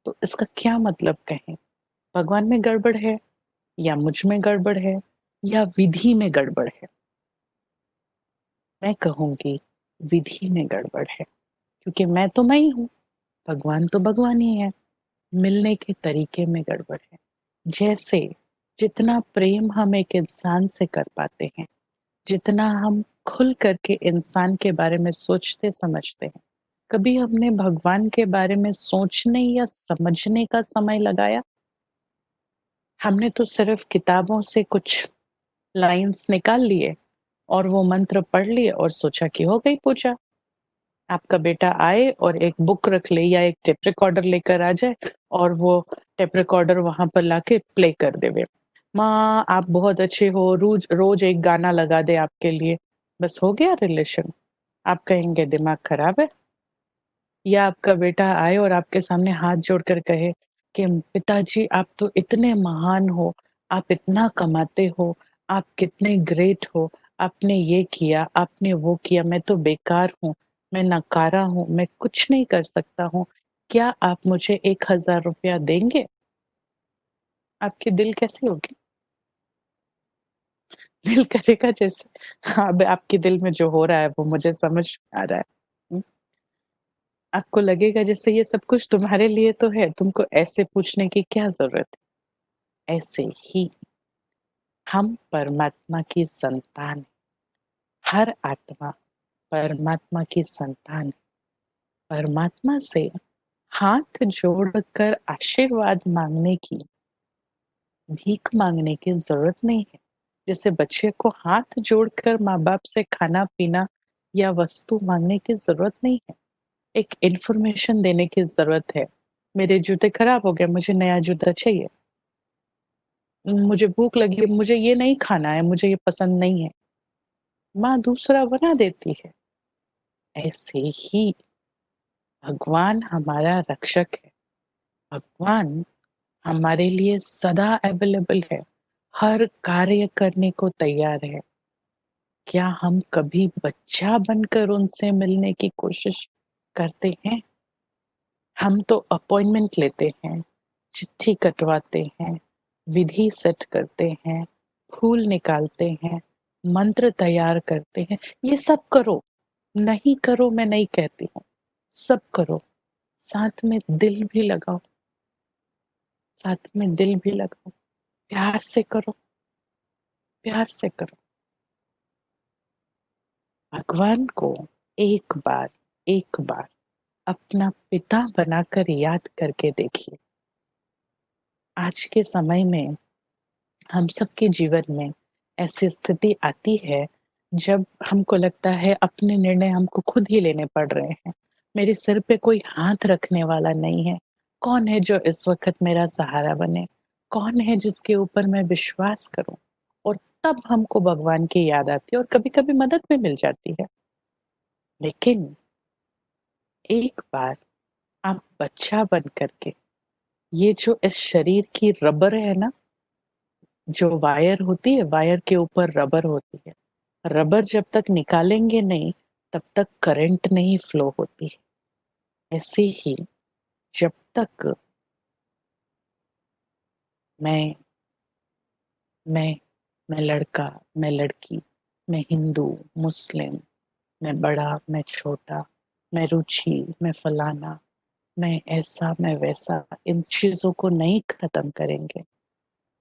तो इसका क्या मतलब कहें? भगवान में गड़बड़ है या मुझ में गड़बड़ है या विधि में गड़बड़ है? मैं कहूँगी विधि में गड़बड़ है, क्योंकि मैं तो मैं ही हूँ, भगवान तो भगवान ही है। मिलने के तरीके में गड़बड़ है। जैसे जितना प्रेम हम एक इंसान से कर पाते हैं, जितना हम खुल करके इंसान के बारे में सोचते समझते हैं, कभी हमने भगवान के बारे में सोचने या समझने का समय लगाया? हमने तो सिर्फ किताबों से कुछ लाइन्स निकाल लिए और वो मंत्र पढ़ लिए और सोचा कि हो गई पूजा। आपका बेटा आए और एक बुक रख ले या एक टेप रिकॉर्डर लेकर आ जाए और वो टेप रिकॉर्डर वहाँ पर लाके प्ले कर देवे। माँ आप बहुत अच्छे हो, रोज़ रोज़ एक गाना लगा दे आपके लिए, बस हो गया रिलेशन। आप कहेंगे दिमाग खराब है? या आपका बेटा आए और आपके सामने हाथ जोड़कर कहे कि पिताजी आप तो इतने महान हो, आप इतना कमाते हो, आप कितने ग्रेट हो, आपने ये किया, आपने वो किया, मैं तो बेकार हूँ, मैं नकारा हूँ, मैं कुछ नहीं कर सकता हूँ। क्या आप मुझे 1000 रुपया देंगे? आपकी दिल कैसी होगी? दिल करेगा जैसे हाँ, अब आपके दिल में जो हो रहा है वो मुझे समझ आ रहा है। हुँ, आपको लगेगा जैसे ये सब कुछ तुम्हारे लिए तो है, तुमको ऐसे पूछने की क्या ज़रूरत है? ऐसे ही हम परमात्मा की संतान, हर आत्मा परमात्मा की संतान, परमात्मा से हाथ जोड़कर आशीर्वाद माँगने की, भीख माँगने की ज़रूरत नहीं है। जैसे बच्चे को हाथ जोड़कर माँ-बाप से खाना-पीना या वस्तु माँगने की ज़रूरत नहीं है। एक इन्फॉर्मेशन देने की ज़रूरत है। मेरे जूते खराब हो गए, मुझे नया जूता चाहिए। मुझे भूख लगी है, मुझे ये नहीं खाना है, मुझे ये पसंद नहीं है। माँ दूसरा बना देती है। ऐसे ही भगवान हमारा रक्षक है। भगवान हमारे लिए सदा अवेलेबल है, हर कार्य करने को तैयार है। क्या हम कभी बच्चा बनकर उनसे मिलने की कोशिश करते हैं? हम तो अपॉइंटमेंट लेते हैं, चिट्ठी कटवाते हैं, विधि सेट करते हैं, फूल निकालते हैं, मंत्र तैयार करते हैं। ये सब करो, नहीं करो मैं नहीं कहती हूँ, सब करो। साथ में दिल भी लगाओ, साथ में दिल भी लगाओ, प्यार से करो, प्यार से करो। भगवान को एक बार अपना पिता बनाकर याद करके देखिए। आज के समय में हम सबके जीवन में ऐसी स्थिति आती है जब हमको लगता है अपने निर्णय हमको खुद ही लेने पड़ रहे हैं। मेरे सिर पे कोई हाथ रखने वाला नहीं है। कौन है जो इस वक़्त मेरा सहारा बने? कौन है जिसके ऊपर मैं विश्वास करूँ? और तब हमको भगवान की याद आती है और कभी-कभी मदद भी मिल जाती है। लेकिन एक बार आप बच्चा बन कर के ये जो इस शरीर की रबर है ना, जो वायर होती है, वायर के ऊपर रबर होती है। रबर जब तक निकालेंगे नहीं, तब तक करंट नहीं फ्लो होती है। ऐसे ही जब तक मैं मैं मैं लड़का, मैं लड़की, मैं हिंदू, मुस्लिम, मैं बड़ा, मैं छोटा, मैं रुचि, मैं फलाना, मैं ऐसा, मैं वैसा, इन चीज़ों को नहीं खत्म करेंगे,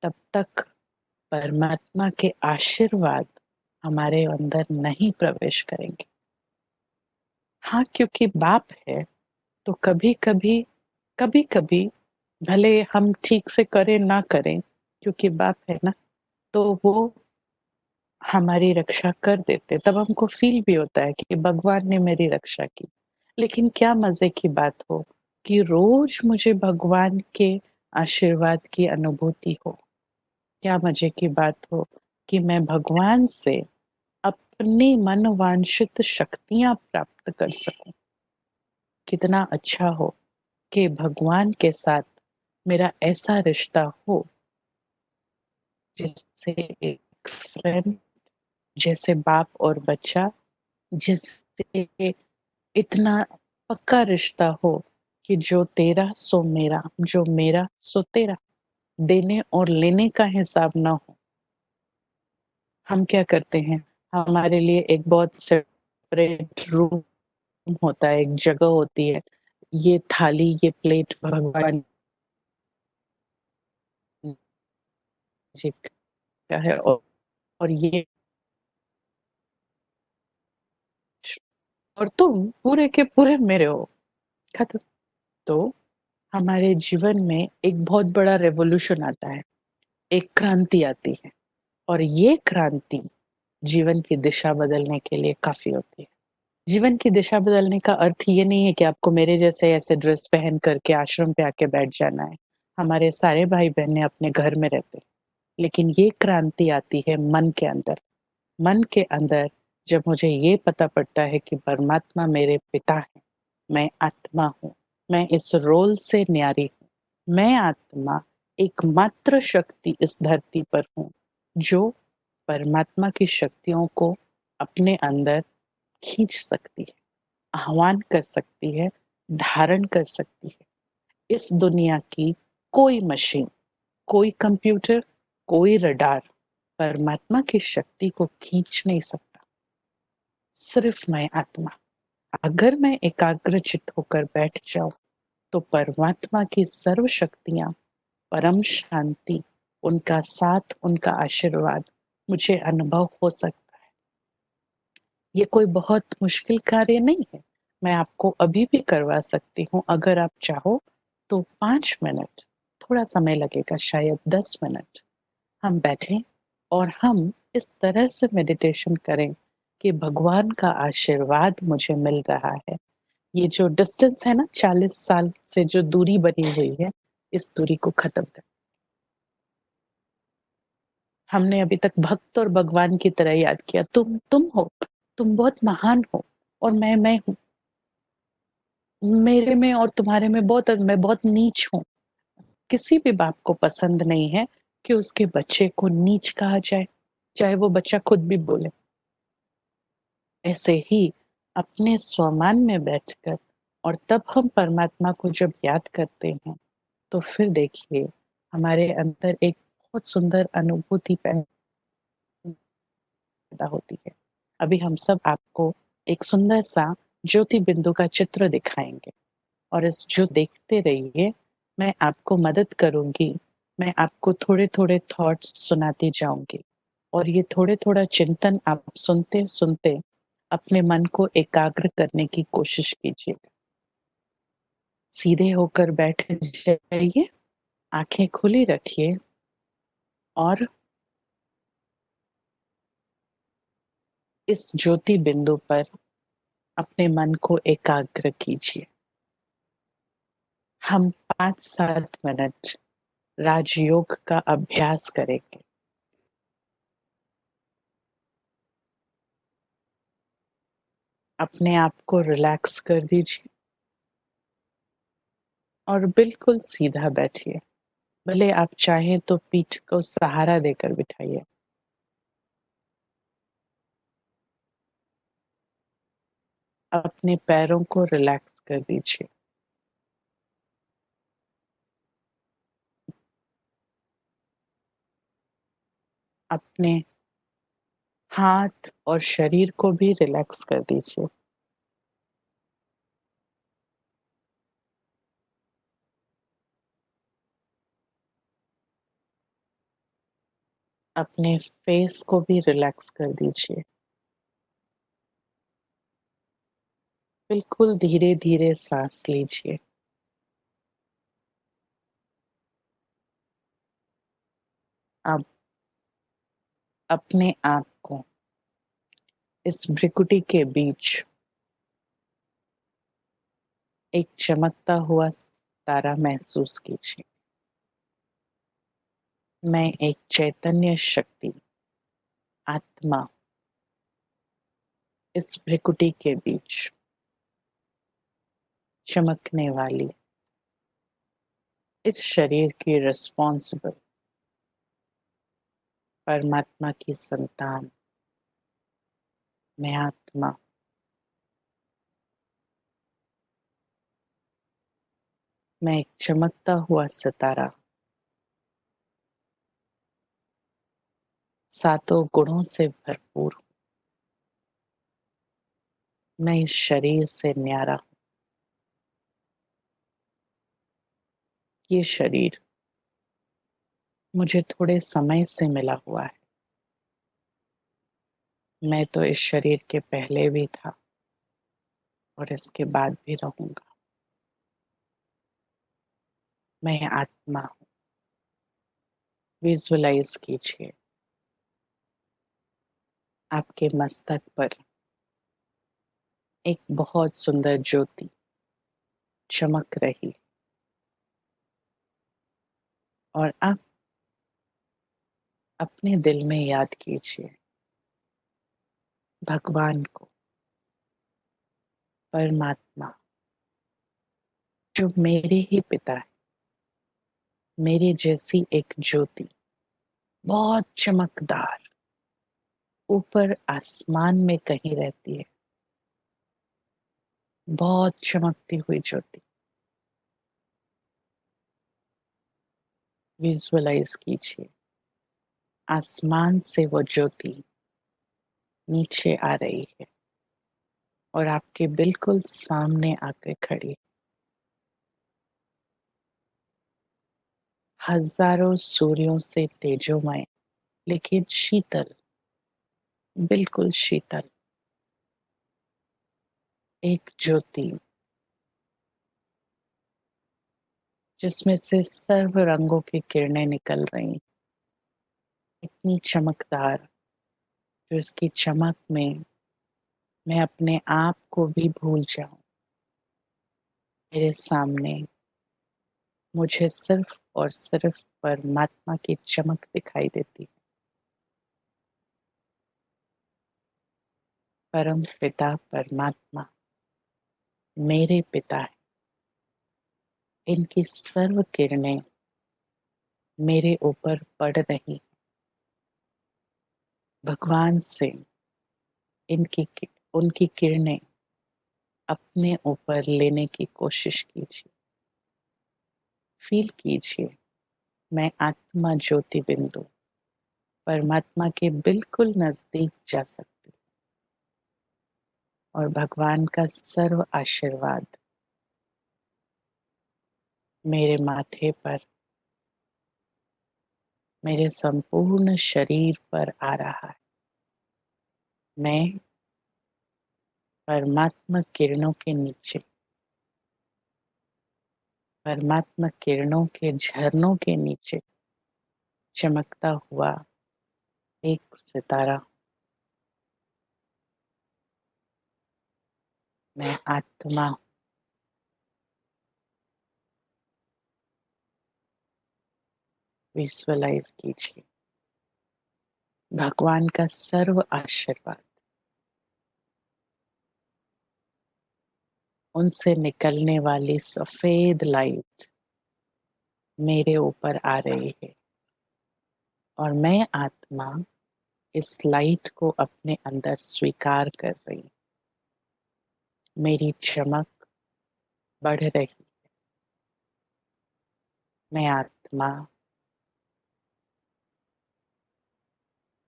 तब तक परमात्मा के आशीर्वाद हमारे अंदर नहीं प्रवेश करेंगे। हाँ, क्योंकि बाप है, तो कभी-कभी, कभी-कभी भले हम ठीक से करें ना करें, क्योंकि बाप है ना, तो वो हमारी रक्षा कर देते। तब हमको फ़ील भी होता है कि भगवान ने मेरी रक्षा की। लेकिन क्या मज़े की बात हो कि रोज़ मुझे भगवान के आशीर्वाद की अनुभूति हो। क्या मज़े की बात हो कि मैं भगवान से अपनी मनोवांछित शक्तियाँ प्राप्त कर सकूँ। कितना अच्छा हो कि भगवान के साथ मेरा ऐसा रिश्ता हो, जैसे एक फ्रेंड, जैसे बाप और बच्चा, जिससे इतना पक्का रिश्ता हो कि जो तेरा सो मेरा, जो मेरा सो तेरा, देने और लेने का हिसाब ना हो। हम क्या करते हैं, हमारे लिए एक बहुत सेपरेट रूम होता है, एक जगह होती है। ये थाली, ये प्लेट भगवान जी का है और ये और तुम पूरे के पूरे मेरे हो, खत्म। तो हमारे जीवन में एक बहुत बड़ा रिवॉल्यूशन आता है, एक क्रांति आती है और ये क्रांति जीवन की दिशा बदलने के लिए काफ़ी होती है। जीवन की दिशा बदलने का अर्थ ये नहीं है कि आपको मेरे जैसे ऐसे ड्रेस पहन कर के आश्रम पे आके बैठ जाना है। हमारे सारे भाई-बहनें अपने घर में रहते हैं। लेकिन ये क्रांति आती है मन के अंदर। मन के अंदर जब मुझे ये पता पड़ता है कि परमात्मा मेरे पिता हैं, मैं आत्मा हूँ, मैं इस रोल से न्यारी हूँ। मैं आत्मा एकमात्र शक्ति इस धरती पर हूँ, जो परमात्मा की शक्तियों को अपने अंदर खींच सकती है, आह्वान कर सकती है, धारण कर सकती है। इस दुनिया की कोई मशीन, कोई कंप्यूटर, कोई रडार परमात्मा की शक्ति को खींच नहीं सकता, सिर्फ मैं आत्मा। अगर मैं एकाग्रचित्त होकर बैठ जाऊं, तो परमात्मा की सर्व शक्तियां, परम शांति, उनका साथ, उनका आशीर्वाद मुझे अनुभव हो सकता है। ये कोई बहुत मुश्किल कार्य नहीं है। मैं आपको अभी भी करवा सकती हूँ, अगर आप चाहो तो 5 मिनट, थोड़ा समय लगेगा, शायद 10 मिनट। हम बैठें और हम इस तरह से मेडिटेशन करें कि भगवान का आशीर्वाद मुझे मिल रहा है। ये जो डिस्टेंस है ना, 40 साल से जो दूरी बनी हुई है, इस दूरी को खत्म कर। हमने अभी तक भक्त और भगवान की तरह याद किया, तुम हो, तुम बहुत महान हो और मैं हूँ। मेरे में और तुम्हारे में मैं बहुत नीच हूँ। किसी भी बाप को पसंद नहीं है कि उसके बच्चे को नीच कहा जाए, चाहे वो बच्चा खुद भी बोले। ऐसे ही अपने स्वमान में बैठकर और तब हम परमात्मा को जब याद करते हैं, तो फिर देखिए हमारे अंदर एक बहुत सुंदर अनुभूति पैदा होती है। अभी हम सब आपको एक सुंदर सा ज्योति बिंदु का चित्र दिखाएँगे और इस जो देखते रहिए, मैं आपको मदद करूँगी। मैं आपको थोड़े-थोड़े थॉट्स सुनाती जाऊँगी और ये थोड़े-थोड़ा चिंतन आप सुनते-सुनते अपने मन को एकाग्र करने की कोशिश कीजिएगा। सीधे होकर बैठ जाइए, आँखें खुली रखिए और इस ज्योति बिंदु पर अपने मन को एकाग्र कीजिए। हम 5-7 मिनट राजयोग का अभ्यास करेंगे। अपने आप को रिलैक्स कर दीजिए और बिल्कुल सीधा बैठिए। भले आप चाहें तो पीठ को सहारा देकर बिठाइए। अपने पैरों को रिलैक्स कर दीजिए। अपने हाथ और शरीर को भी रिलैक्स कर दीजिए। अपने फेस को भी रिलैक्स कर दीजिए। बिल्कुल धीरे-धीरे साँस लीजिए। अब अपने आप को इस भृकुटी के बीच एक चमकता हुआ तारा महसूस कीजिए। मैं एक चैतन्य शक्ति, आत्मा इस भृकुटी के बीच चमकने वाली, इस शरीर की रिस्पॉन्सिबल परमात्मा की संतान, मैं आत्मा मैं एक चमकता हुआ सितारा, सातों गुणों से भरपूर हूँ। मैं इस शरीर से न्यारा हूँ। ये शरीर मुझे थोड़े समय से मिला हुआ है। मैं तो इस शरीर के पहले भी था और इसके बाद भी रहूँगा। मैं आत्मा हूँ। विजुअलाइज़ कीजिए आपके मस्तक पर एक बहुत सुंदर ज्योति चमक रही और आप अपने दिल में याद कीजिए भगवान को, परमात्मा जो मेरे ही पिता है, मेरे जैसी एक ज्योति, बहुत चमकदार, ऊपर आसमान में कहीं रहती है, बहुत चमकती हुई ज्योति। विजुअलाइज कीजिए आसमान से वो ज्योति नीचे आ रही है और आपके बिल्कुल सामने आकर खड़ी। हजारों सूर्यों से तेजोमय लेकिन शीतल, बिल्कुल शीतल एक ज्योति जिसमें से सर्व रंगों की किरणें निकल रही, इतनी चमकदार, जो इसकी चमक में मैं अपने आप को भी भूल जाऊं। मेरे सामने मुझे सिर्फ और सिर्फ परमात्मा की चमक दिखाई देती है। परम पिता परमात्मा मेरे पिता है। इनकी सर्व किरणें मेरे ऊपर पड़ रही। भगवान से इनकी उनकी किरणें अपने ऊपर लेने की कोशिश कीजिए। फील कीजिए मैं आत्मा ज्योति बिंदु परमात्मा के बिल्कुल नजदीक जा सकती हूँ और भगवान का सर्व आशीर्वाद मेरे माथे पर, मेरे संपूर्ण शरीर पर आ रहा है। मैं परमात्मा किरणों के नीचे, परमात्मा किरणों के झरनों के नीचे चमकता हुआ एक सितारा। मैं आत्मा विजुअलाइज कीजिए भगवान का सर्व आशीर्वाद उनसे निकलने वाली सफेद लाइट मेरे ऊपर आ रही है और मैं आत्मा इस लाइट को अपने अंदर स्वीकार कर रही। मेरी चमक बढ़ रही। मैं आत्मा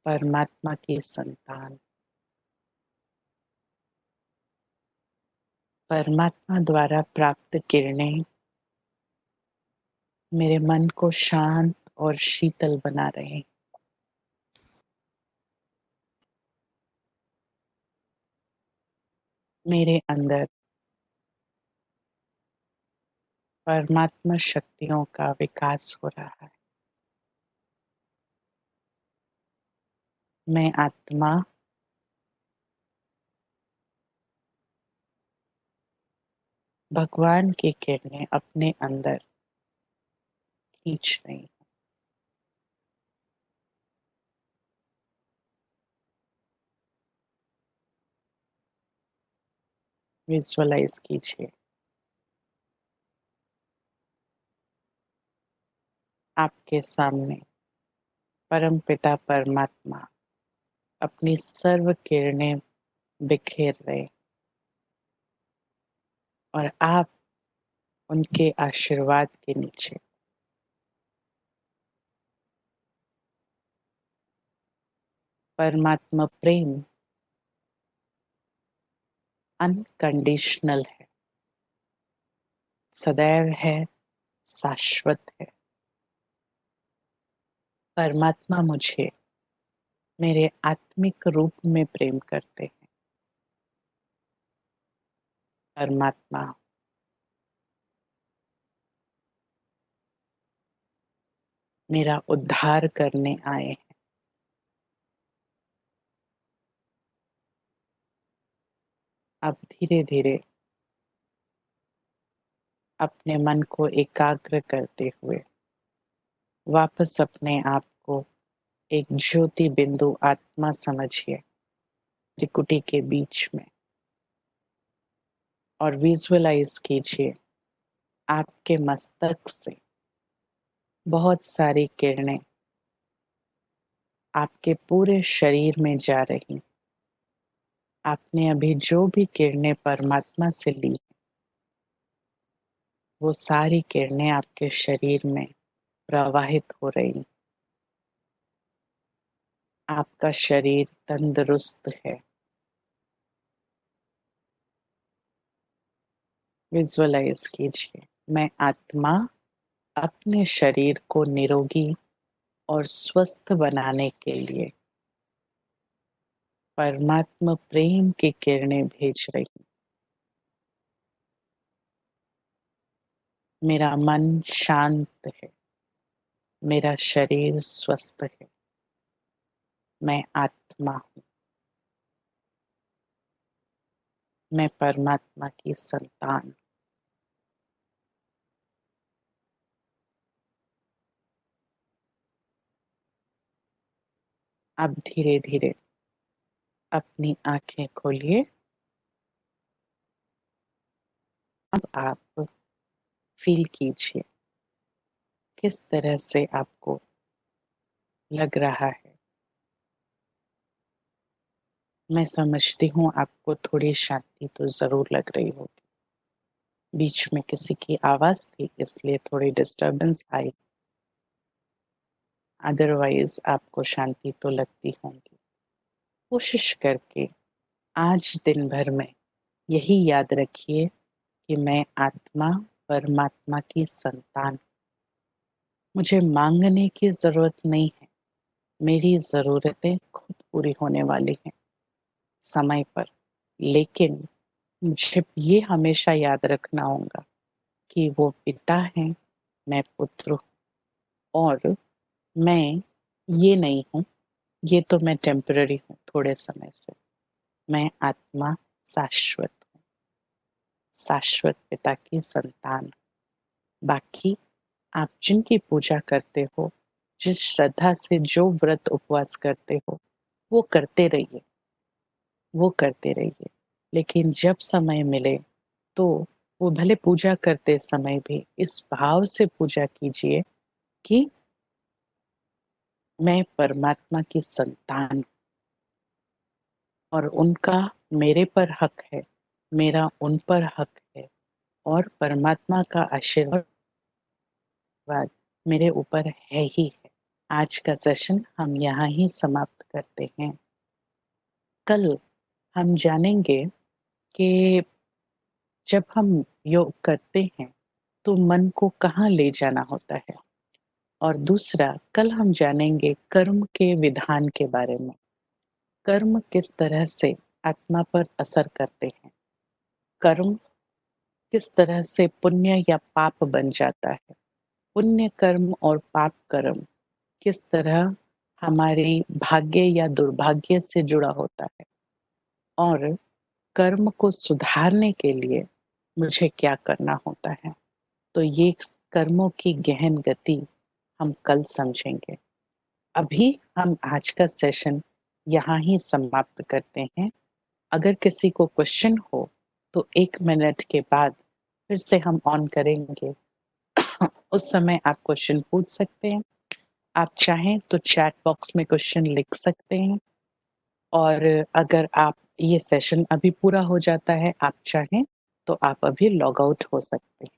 परमात्मा की संतान, परमात्मा द्वारा प्राप्त किरणें मेरे मन को शांत और शीतल बना रहे। मेरे अंदर परमात्मा शक्तियों का विकास हो रहा है। मैं आत्मा भगवान की किरणें अपने अंदर खींच रही हूँ। विजुअलाइज कीजिए आपके सामने परमपिता परमात्मा अपनी सर्व किरणें बिखेर रहे और आप उनके आशीर्वाद के नीचे परमात्मा प्रेम अनकंडीशनल है, सदैव है, शाश्वत है। परमात्मा मुझे मेरे आत्मिक रूप में प्रेम करते हैं। परमात्मा मेरा उद्धार करने आए हैं। अब धीरे धीरे अपने मन को एकाग्र करते हुए वापस अपने आप को एक ज्योति बिंदु आत्मा समझिए, त्रिकुटी के बीच में, और विजुअलाइज कीजिए आपके मस्तक से बहुत सारी किरणें आपके पूरे शरीर में जा रही। आपने अभी जो भी किरणें परमात्मा से ली, वो सारी किरणें आपके शरीर में प्रवाहित हो रही। आपका शरीर तंदुरुस्त है। विजुअलाइज कीजिए, मैं आत्मा अपने शरीर को निरोगी और स्वस्थ बनाने के लिए परमात्मा प्रेम की किरणें भेज रही। मेरा मन शांत है, मेरा शरीर स्वस्थ है। मैं आत्मा हूँ। मैं परमात्मा की संतान। अब धीरे धीरे अपनी आंखें खोलिए। अब आप फील कीजिए किस तरह से आपको लग रहा है। मैं समझती हूँ आपको थोड़ी शांति तो जरूर लग रही होगी। बीच में किसी की आवाज थी इसलिए थोड़ी डिस्टरबेंस आई, अदरवाइज आपको शांति तो लगती होगी। कोशिश करके आज दिन भर में यही याद रखिए कि मैं आत्मा परमात्मा की संतान। मुझे मांगने की जरूरत नहीं है। मेरी जरूरतें खुद पूरी होने वाली हैं समय पर। लेकिन मुझे ये हमेशा याद रखना होगा कि वो पिता हैं, मैं पुत्र हूँ, और मैं ये नहीं हूँ, ये तो मैं टेम्पररी हूँ थोड़े समय से। मैं आत्मा शाश्वत हूँ, शाश्वत पिता की संतान। बाकी आप जिनकी पूजा करते हो, जिस श्रद्धा से जो व्रत उपवास करते हो, वो करते रहिए, वो करते रहिए। लेकिन जब समय मिले तो वो भले पूजा करते समय भी इस भाव से पूजा कीजिए कि मैं परमात्मा की संतान और उनका मेरे पर हक है, मेरा उन पर हक है, और परमात्मा का आशीर्वाद मेरे ऊपर है ही है। आज का सेशन हम यहाँ ही समाप्त करते हैं। कल हम जानेंगे कि जब हम योग करते हैं तो मन को कहाँ ले जाना होता है, और दूसरा कल हम जानेंगे कर्म के विधान के बारे में। कर्म किस तरह से आत्मा पर असर करते हैं। कर्म किस तरह से पुण्य या पाप बन जाता है, पुण्य कर्म और पाप कर्म किस तरह हमारे भाग्य या दुर्भाग्य से जुड़ा होता है, और कर्म को सुधारने के लिए मुझे क्या करना होता है। तो ये कर्मों की गहन गति हम कल समझेंगे। अभी हम आज का सेशन यहाँ ही समाप्त करते हैं। अगर किसी को क्वेश्चन हो तो 1 मिनट के बाद फिर से हम ऑन करेंगे। उस समय आप क्वेश्चन पूछ सकते हैं। आप चाहें तो चैट बॉक्स में क्वेश्चन लिख सकते हैं, और अगर आप ये सेशन अभी पूरा हो जाता है, आप चाहें तो आप अभी लॉग आउट हो सकते हैं।